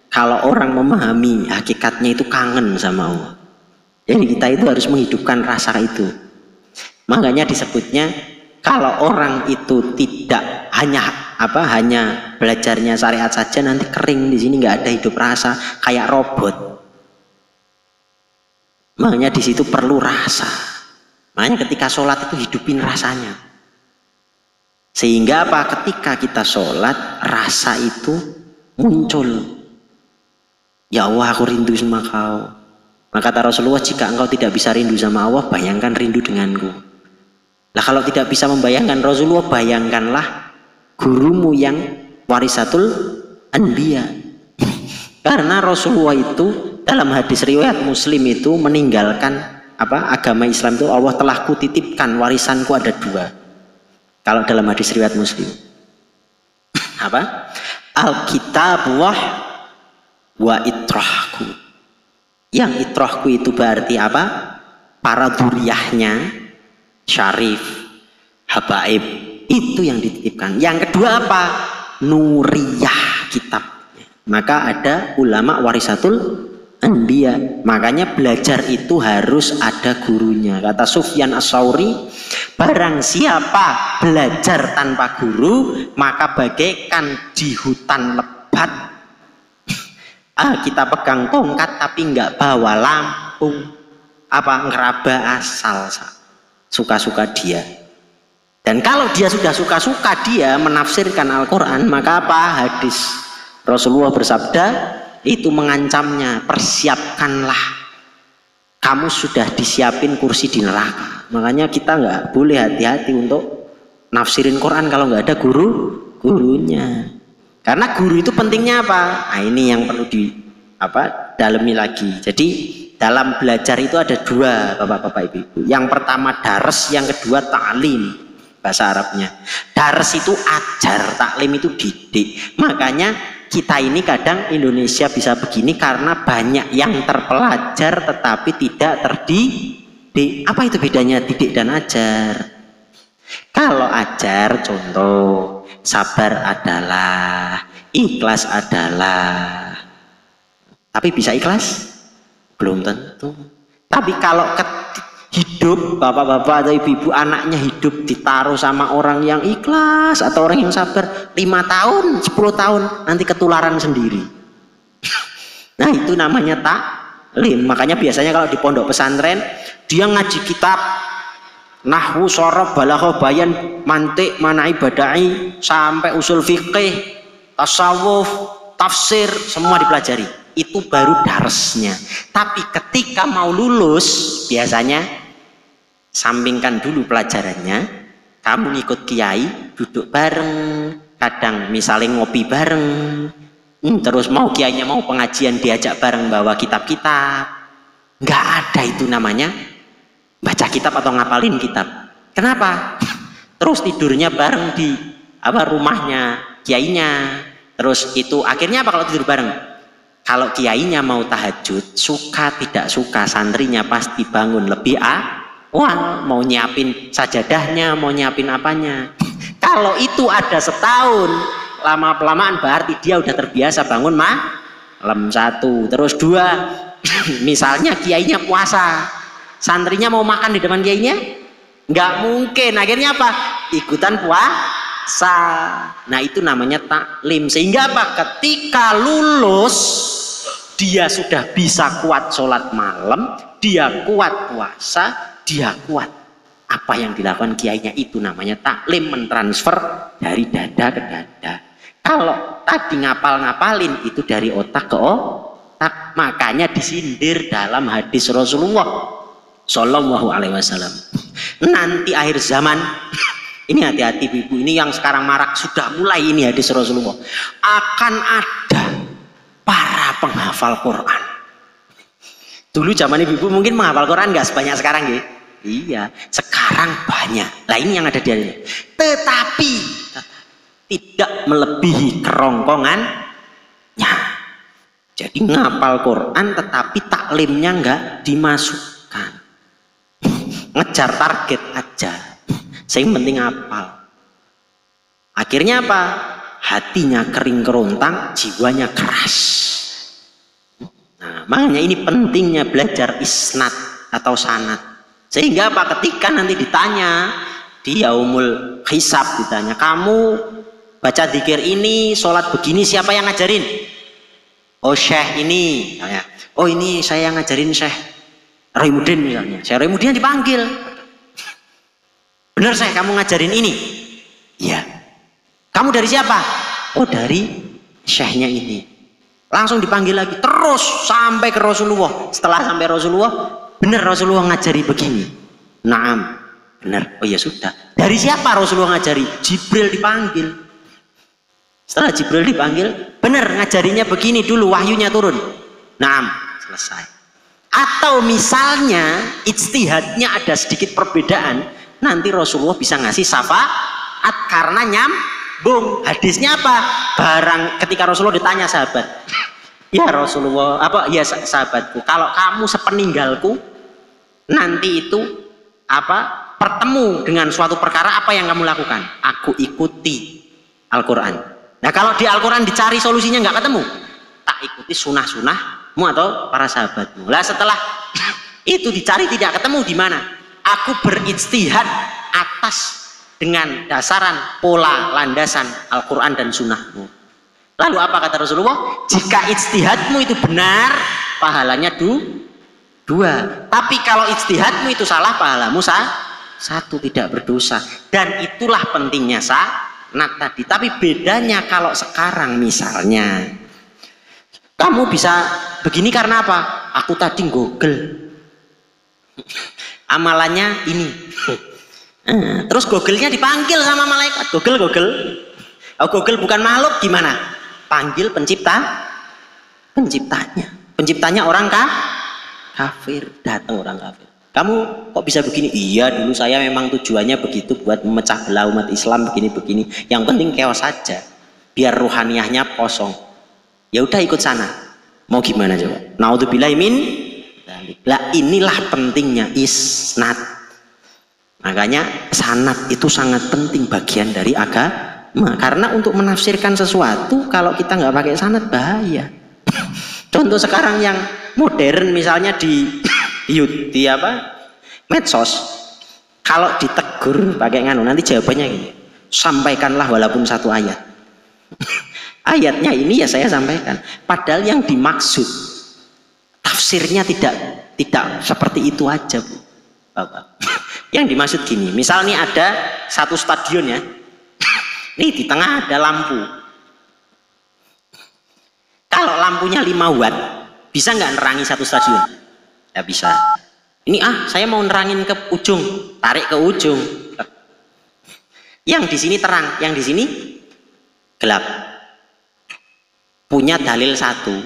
kalau orang memahami hakikatnya itu kangen sama Allah. Jadi kita itu harus menghidupkan rasa itu. Makanya disebutnya kalau orang itu tidak hanya belajarnya syariat saja, nanti kering di sini, nggak ada hidup rasa, kayak robot. Makanya di situ perlu rasa. Makanya ketika sholat itu hidupin rasanya. Sehingga apa? Ketika kita sholat, rasa itu muncul. Ya Allah, aku rindu sama kau. Maka kata Rasulullah, jika engkau tidak bisa rindu sama Allah, bayangkan rindu denganku. Lah kalau tidak bisa membayangkan Rasulullah, bayangkanlah gurumu yang warisatul anbiya. Karena Rasulullah itu dalam hadis riwayat Muslim itu meninggalkan agama Islam itu, Allah telah kutitipkan warisanku ada 2. Kalau dalam hadis riwayat Muslim, Alkitab wa itrahku. Yang itrahku itu berarti apa? Para dzurriyyahnya syarif, habaib, itu yang dititipkan. Yang kedua apa? Nuriyah kitabnya. Maka ada ulama warisatul anbiya. Makanya belajar itu harus ada gurunya. Kata Sufyan Ats-Tsauri, barang siapa belajar tanpa guru, maka bagaikan di hutan lebat. Kita pegang tongkat tapi nggak bawa lampung. Ngeraba asal suka-suka dia. Dan kalau dia sudah suka-suka dia menafsirkan Al-Quran, maka hadis Rasulullah bersabda itu mengancamnya, persiapkanlah, kamu sudah disiapin kursi di neraka. Makanya kita nggak boleh hati-hati untuk nafsirin Quran kalau nggak ada gurunya. Karena guru itu pentingnya apa? Nah, ini yang perlu dalami lagi. Jadi dalam belajar itu ada 2, bapak-bapak ibu-ibu. Yang pertama dares, yang kedua ta'lim, bahasa Arabnya. Dares itu ajar, taklim itu didik. Makanya kita ini kadang Indonesia bisa begini karena banyak yang terpelajar tetapi tidak terdidik. Apa itu bedanya didik dan ajar? Kalau ajar, contoh, sabar adalah, ikhlas adalah. Tapi bisa ikhlas? Belum tentu. Tapi kalau hidup bapak-bapak atau ibu-ibu, anaknya hidup ditaruh sama orang yang ikhlas atau orang yang sabar 5 tahun, 10 tahun, nanti ketularan sendiri. Nah itu namanya taklim. Makanya biasanya kalau di pondok pesantren dia ngaji kitab nahwu, shorof, balaghah, bayan, mantik, manai, badai, sampai usul fikih, tasawuf, tafsir, semua dipelajari. Itu baru darsnya. Tapi ketika mau lulus, biasanya sampingkan dulu pelajarannya, kamu ngikut kiai, duduk bareng, kadang misalnya ngopi bareng, terus mau kiainya mau pengajian diajak bareng bawa kitab-kitab. Nggak ada itu namanya baca kitab atau ngapalin kitab. Kenapa? Terus tidurnya bareng di rumahnya kiainya. Terus itu akhirnya apa kalau tidur bareng? Kalau kiainya mau tahajud, suka tidak suka santrinya pasti bangun lebih awal, mau nyiapin sajadahnya, mau nyiapin apanya. Kalau itu ada setahun, lama-kelamaan berarti dia udah terbiasa bangun malam 1. Terus 2, misalnya kiainya puasa, santrinya mau makan di depan kiainya, nggak mungkin. Akhirnya apa? Ikutan puasa. Nah itu namanya taklim. Sehingga apa? Ketika lulus dia sudah bisa kuat sholat malam, dia kuat puasa, dia kuat apa yang dilakukan kiainya. Itu namanya taklim, mentransfer dari dada ke dada. Kalau tadi ngapal-ngapalin itu dari otak ke otak. Makanya disindir dalam hadis Rasulullah Shallallahu Alaihi Wasallam. Nanti akhir zaman, ini hati-hati ibu, ini yang sekarang marak, sudah mulai ini hadis Rasulullah, akan ada para penghafal Quran. Dulu zaman ibu mungkin menghafal Quran nggak sebanyak sekarang ya. Iya, sekarang banyak. Lah ini yang ada di sini. Tetapi tidak melebihi kerongkongannya. Jadi ngapal Quran tetapi taklimnya nggak dimasukkan. Ngejar target aja. Yang penting hafal. Akhirnya apa? Hatinya kering kerontang, jiwanya keras. Nah, makanya ini pentingnya belajar isnad atau sanad. Sehingga apa? Ketika nanti ditanya di yaumul hisab, ditanya, kamu baca dzikir ini, sholat begini, siapa yang ngajarin? Oh syekh ini. Oh ini saya yang ngajarin syekh. Roy Mudin misalnya, saya Roy Mudin dipanggil. Benar saya kamu ngajarin ini? Iya. Kamu dari siapa? Oh dari syekhnya ini. Langsung dipanggil lagi terus sampai ke Rasulullah. Setelah sampai Rasulullah, benar Rasulullah ngajari begini. Naam, benar. Oh ya sudah. Dari siapa Rasulullah ngajari? Jibril dipanggil. Setelah Jibril dipanggil, benar ngajarinya begini dulu, wahyunya turun. Naam, selesai. Atau misalnya ijtihadnya ada sedikit perbedaan, nanti Rasulullah bisa ngasih syafaat karena nyambung. Hadisnya apa? Barang ketika Rasulullah ditanya sahabat, ya Rasulullah, apa ya sahabatku, kalau kamu sepeninggalku nanti itu apa bertemu dengan suatu perkara, apa yang kamu lakukan? Aku ikuti Al-Quran. Nah kalau di Al-Quran dicari solusinya nggak ketemu, tak ikuti sunnah-sunnahmu atau para sahabatmu. Lah setelah itu dicari tidak ketemu, di mana? Aku berijtihad atas dengan dasaran pola landasan Al-Quran dan sunnahmu. Lalu apa kata Rasulullah? Jika ijtihadmu itu benar, pahalanya dua. Tapi kalau ijtihadmu itu salah, pahalamu satu, tidak berdosa. Dan itulah pentingnya sanad tadi. Tapi bedanya kalau sekarang misalnya kamu bisa begini karena apa? Aku tadi Google amalannya ini. Terus Google-nya dipanggil sama malaikat. Google. Oh, Google bukan makhluk, gimana? Panggil penciptanya. Penciptanya orang kafir. Datang orang kafir. Kamu kok bisa begini? Iya, dulu saya memang tujuannya begitu, buat memecah belah umat Islam begini-begini. Yang penting keos saja, biar ruhaniyahnya kosong. Ya udah ikut sana. Mau gimana coba? Naudzubillahi min. Lah inilah pentingnya isnad. Makanya sanad itu sangat penting bagian dari agama. Karena untuk menafsirkan sesuatu kalau kita nggak pakai sanad bahaya. Contoh sekarang yang modern misalnya di medsos, kalau ditegur pakai nganu nanti jawabannya gini, sampaikanlah walaupun satu ayat. Ayatnya ini ya saya sampaikan. Padahal yang dimaksud tafsirnya tidak seperti itu aja, Bu. Bapak. Yang dimaksud gini, misalnya ada satu stadion ya, nih di tengah ada lampu. Kalau lampunya 5 watt, bisa nggak nerangi satu stadion? Ya bisa. Ini saya mau nerangin ke ujung, tarik ke ujung. Yang di sini terang, yang di sini gelap. Punya dalil satu,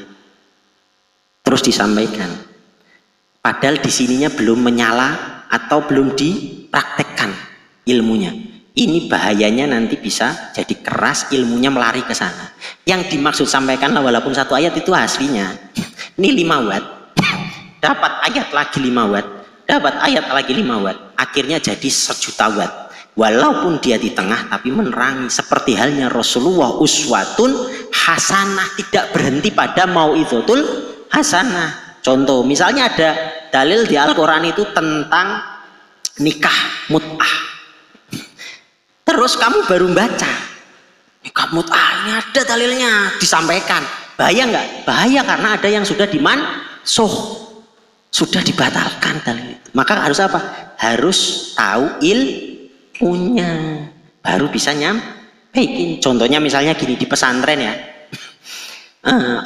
terus disampaikan. Padahal di sininya belum menyala atau belum dipraktekkan ilmunya. Ini bahayanya nanti bisa jadi keras, ilmunya melari ke sana. Yang dimaksud sampaikanlah walaupun satu ayat itu aslinya. Ini 5 watt. Dapat ayat lagi 5 watt. Dapat ayat lagi 5 watt. Akhirnya jadi 1.000.000 watt. Walaupun dia di tengah tapi menerangi, seperti halnya Rasulullah uswatun hasanah, tidak berhenti pada mau'izatul hasanah. Contoh, misalnya ada dalil di Al-Quran itu tentang nikah mut'ah. Terus kamu baru baca, nikah mut'ah ini ada dalilnya, disampaikan. Bahaya nggak? Bahaya karena ada yang sudah dimansuh, sudah dibatalkan dalil itu. Maka harus apa? Harus tahu ilmunya, baru bisa nyampein. Contohnya misalnya gini, di pesantren ya.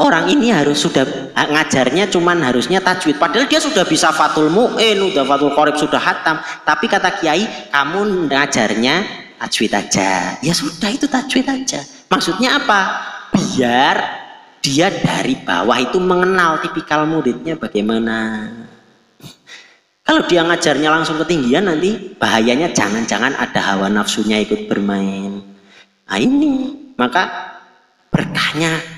Orang ini harus sudah ngajarnya cuman harusnya tajwid, padahal dia sudah bisa Fathul Mu'in, udah Fathul Qorib, sudah hatam, tapi kata kiai kamu ngajarnya tajwid aja. Ya sudah, itu tajwid aja. Maksudnya apa? Biar dia dari bawah itu mengenal tipikal muridnya bagaimana. Kalau dia ngajarnya langsung ketinggian, nanti bahayanya jangan-jangan ada hawa nafsunya ikut bermain. Nah ini, maka berkahnya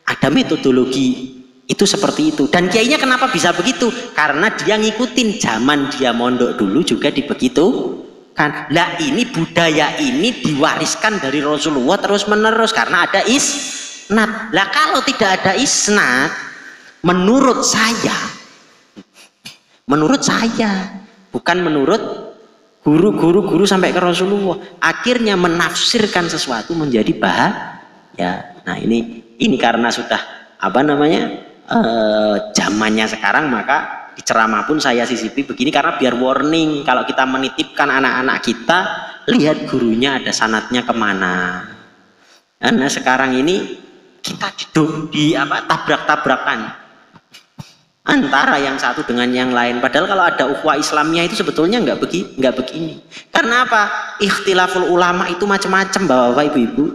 ada metodologi itu seperti itu. Dan kiainya kenapa bisa begitu? Karena dia ngikutin zaman dia mondok dulu juga dibegitu kan. Lah ini budaya ini diwariskan dari Rasulullah terus menerus karena ada isnad. Lah kalau tidak ada isnad, menurut saya bukan menurut guru sampai ke Rasulullah, akhirnya menafsirkan sesuatu menjadi bahaya. Nah ini karena sudah zamannya sekarang, maka di ceramah pun saya sisipi begini karena biar warning kalau kita menitipkan anak-anak kita, lihat gurunya ada sanatnya kemana. Karena sekarang ini kita tabrak-tabrakan antara yang satu dengan yang lain. Padahal kalau ada ukhuwah Islamiyah itu sebetulnya nggak begini. Karena apa? Ikhtilaful ulama itu macam-macam, bapak-bapak, ibu-ibu.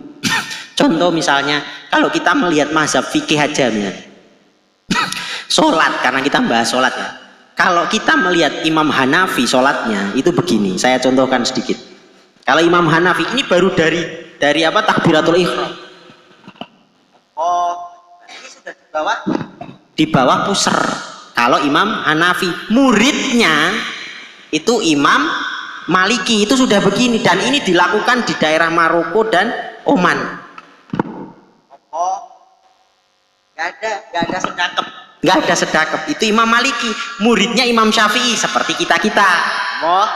Contoh misalnya kalau kita melihat mazhab fikih aja, sholat, karena kita bahas sholat ya. Kalau kita melihat Imam Hanafi sholatnya itu begini, saya contohkan sedikit. Kalau Imam Hanafi ini baru dari takbiratul ihram. Oh, ini sudah di bawah puser. Kalau Imam Hanafi, muridnya itu Imam Maliki itu sudah begini, dan ini dilakukan di daerah Maroko dan Oman. Oh, nggak ada sedekap. Itu Imam Maliki, muridnya Imam Syafi'i seperti kita. Oh,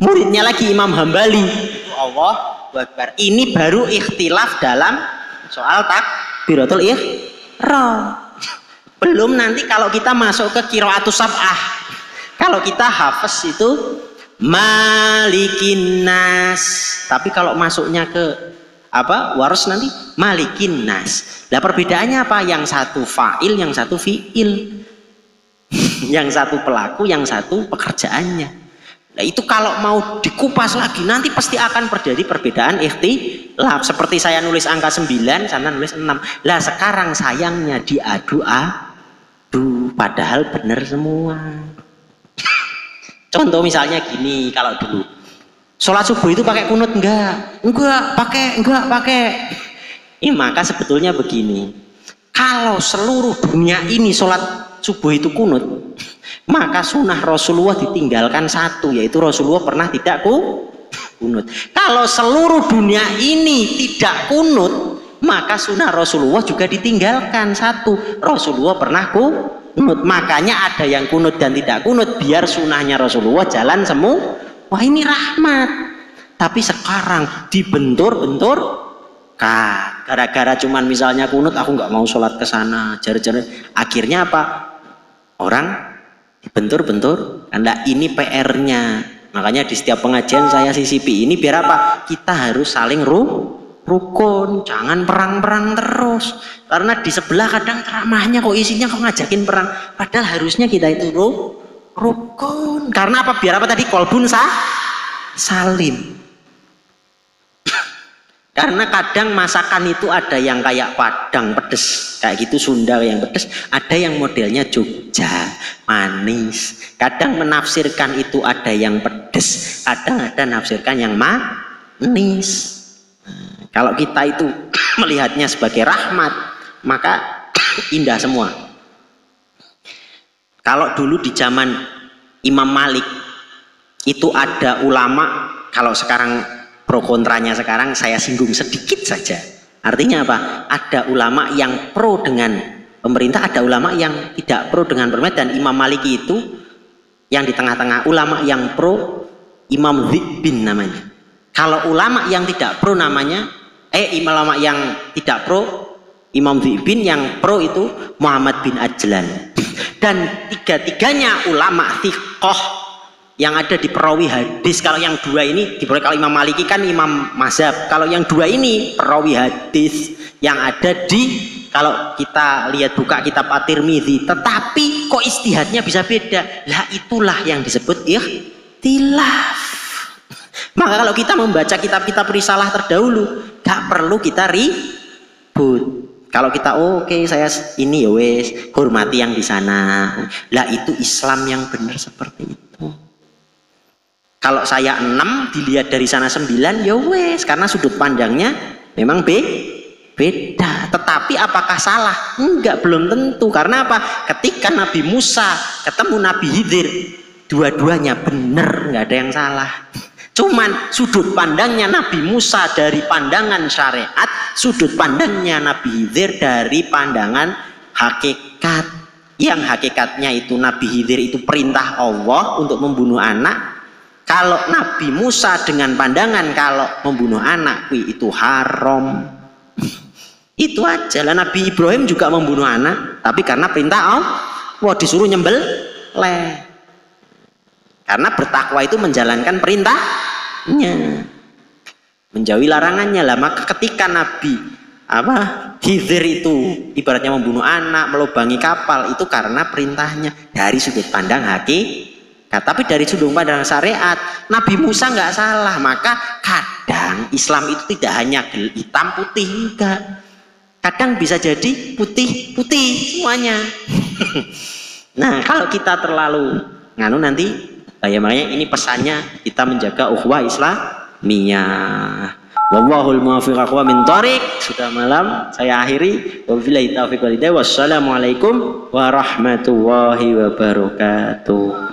muridnya lagi Imam Hambali. Itu Allah Akbar. Ini baru ikhtilaf dalam soal takbiratul ihram. Belum nanti kalau kita masuk ke qiraatus sab'ah. Kalau kita hafaz itu Malikin Nas. Tapi kalau masuknya ke waras nanti Malikin Nas. Nah, perbedaannya apa? Yang satu fa'il, yang satu fi'il. Yang satu pelaku, yang satu pekerjaannya. Nah, itu kalau mau dikupas lagi nanti pasti akan terjadi perbedaan ikhtilaf. Seperti saya nulis angka 9, sana nulis 6. Lah sekarang sayangnya diadu-adu padahal benar semua. Contoh misalnya gini, kalau dulu sholat subuh itu pakai kunut enggak pakai. Maka sebetulnya begini, kalau seluruh dunia ini sholat subuh itu kunut, maka sunnah Rasulullah ditinggalkan satu, yaitu Rasulullah pernah tidak kunut. Kalau seluruh dunia ini tidak kunut, maka sunnah Rasulullah juga ditinggalkan satu, Rasulullah pernah kunut. Makanya ada yang kunut dan tidak kunut, biar sunnahnya Rasulullah jalan semua. Wah, ini rahmat. Tapi sekarang dibentur-bentur, gara-gara cuman misalnya kunut, aku nggak mau sholat ke sana, jari-jari. Akhirnya apa? Orang dibentur-bentur. Anda ini PR-nya. Makanya di setiap pengajian saya sisipi ini biar apa? Kita harus saling rukun, jangan perang-perang terus. Karena di sebelah kadang ceramahnya kok isinya kok ngajakin perang. Padahal harusnya kita itu rukun. Karena apa? Biar apa tadi? Kolbun salim. Karena kadang masakan itu ada yang kayak Padang pedes, kayak gitu, Sunda yang pedes, ada yang modelnya Jogja manis. Kadang menafsirkan itu ada yang pedes, kadang ada nafsirkan yang manis. Kalau kita itu melihatnya sebagai rahmat, maka indah semua. Kalau dulu di zaman Imam Malik itu ada ulama, kalau sekarang pro kontranya sekarang saya singgung sedikit saja. Artinya apa? Ada ulama yang pro dengan pemerintah, ada ulama yang tidak pro dengan pemerintah, dan Imam Maliki itu yang di tengah-tengah. Ulama yang pro Imam Dhibbin namanya. Kalau ulama yang tidak pro namanya ulama yang tidak pro Imam Dhibbin, yang pro itu Muhammad bin Ajlan. Dan tiga-tiganya ulama thiqah yang ada di perawi hadis. Kalau yang dua ini, kalau Imam Maliki kan imam mazhab, kalau yang dua ini perawi hadis yang ada di, kalau kita lihat buka kitab At-Tirmidzi, tetapi kok istihadnya bisa beda. Lah itulah yang disebut ikhtilaf. Maka kalau kita membaca kitab-kitab risalah terdahulu, gak perlu kita ribut. Kalau kita oke, saya ini ya wes, hormati yang di sana. Lah itu Islam yang benar seperti itu. Kalau saya 6 dilihat dari sana 9, ya wes, karena sudut pandangnya memang beda. Tetapi apakah salah? Enggak, belum tentu. Karena apa? Ketika Nabi Musa ketemu Nabi Khidir, dua-duanya benar, nggak ada yang salah. Cuman sudut pandangnya Nabi Musa dari pandangan syariat, sudut pandangnya Nabi Khidir dari pandangan hakikat. Yang hakikatnya itu Nabi Khidir itu perintah Allah untuk membunuh anak. Kalau Nabi Musa dengan pandangan kalau membunuh anak itu haram. Itu aja lah. Nabi Ibrahim juga membunuh anak, tapi karena perintah Allah, disuruh Karena bertakwa itu menjalankan perintahnya, menjauhi larangannya lah. Maka ketika Nabi Khidir itu ibaratnya membunuh anak, melubangi kapal, itu karena perintahnya dari sudut pandang hakikat. Tapi dari sudut pandang syariat, Nabi Musa nggak salah. Maka kadang Islam itu tidak hanya hitam putih, enggak. Kadang bisa jadi putih semuanya. Nah, kalau kita terlalu nanti makanya ini pesannya kita menjaga ukhuwah Islamiyah. Wallahul muwaffiq aqwamit thoriq. Sudah malam, saya akhiri. Wabillahi taufiq wal hidayah. Wassalamualaikum warahmatullahi wabarakatuh.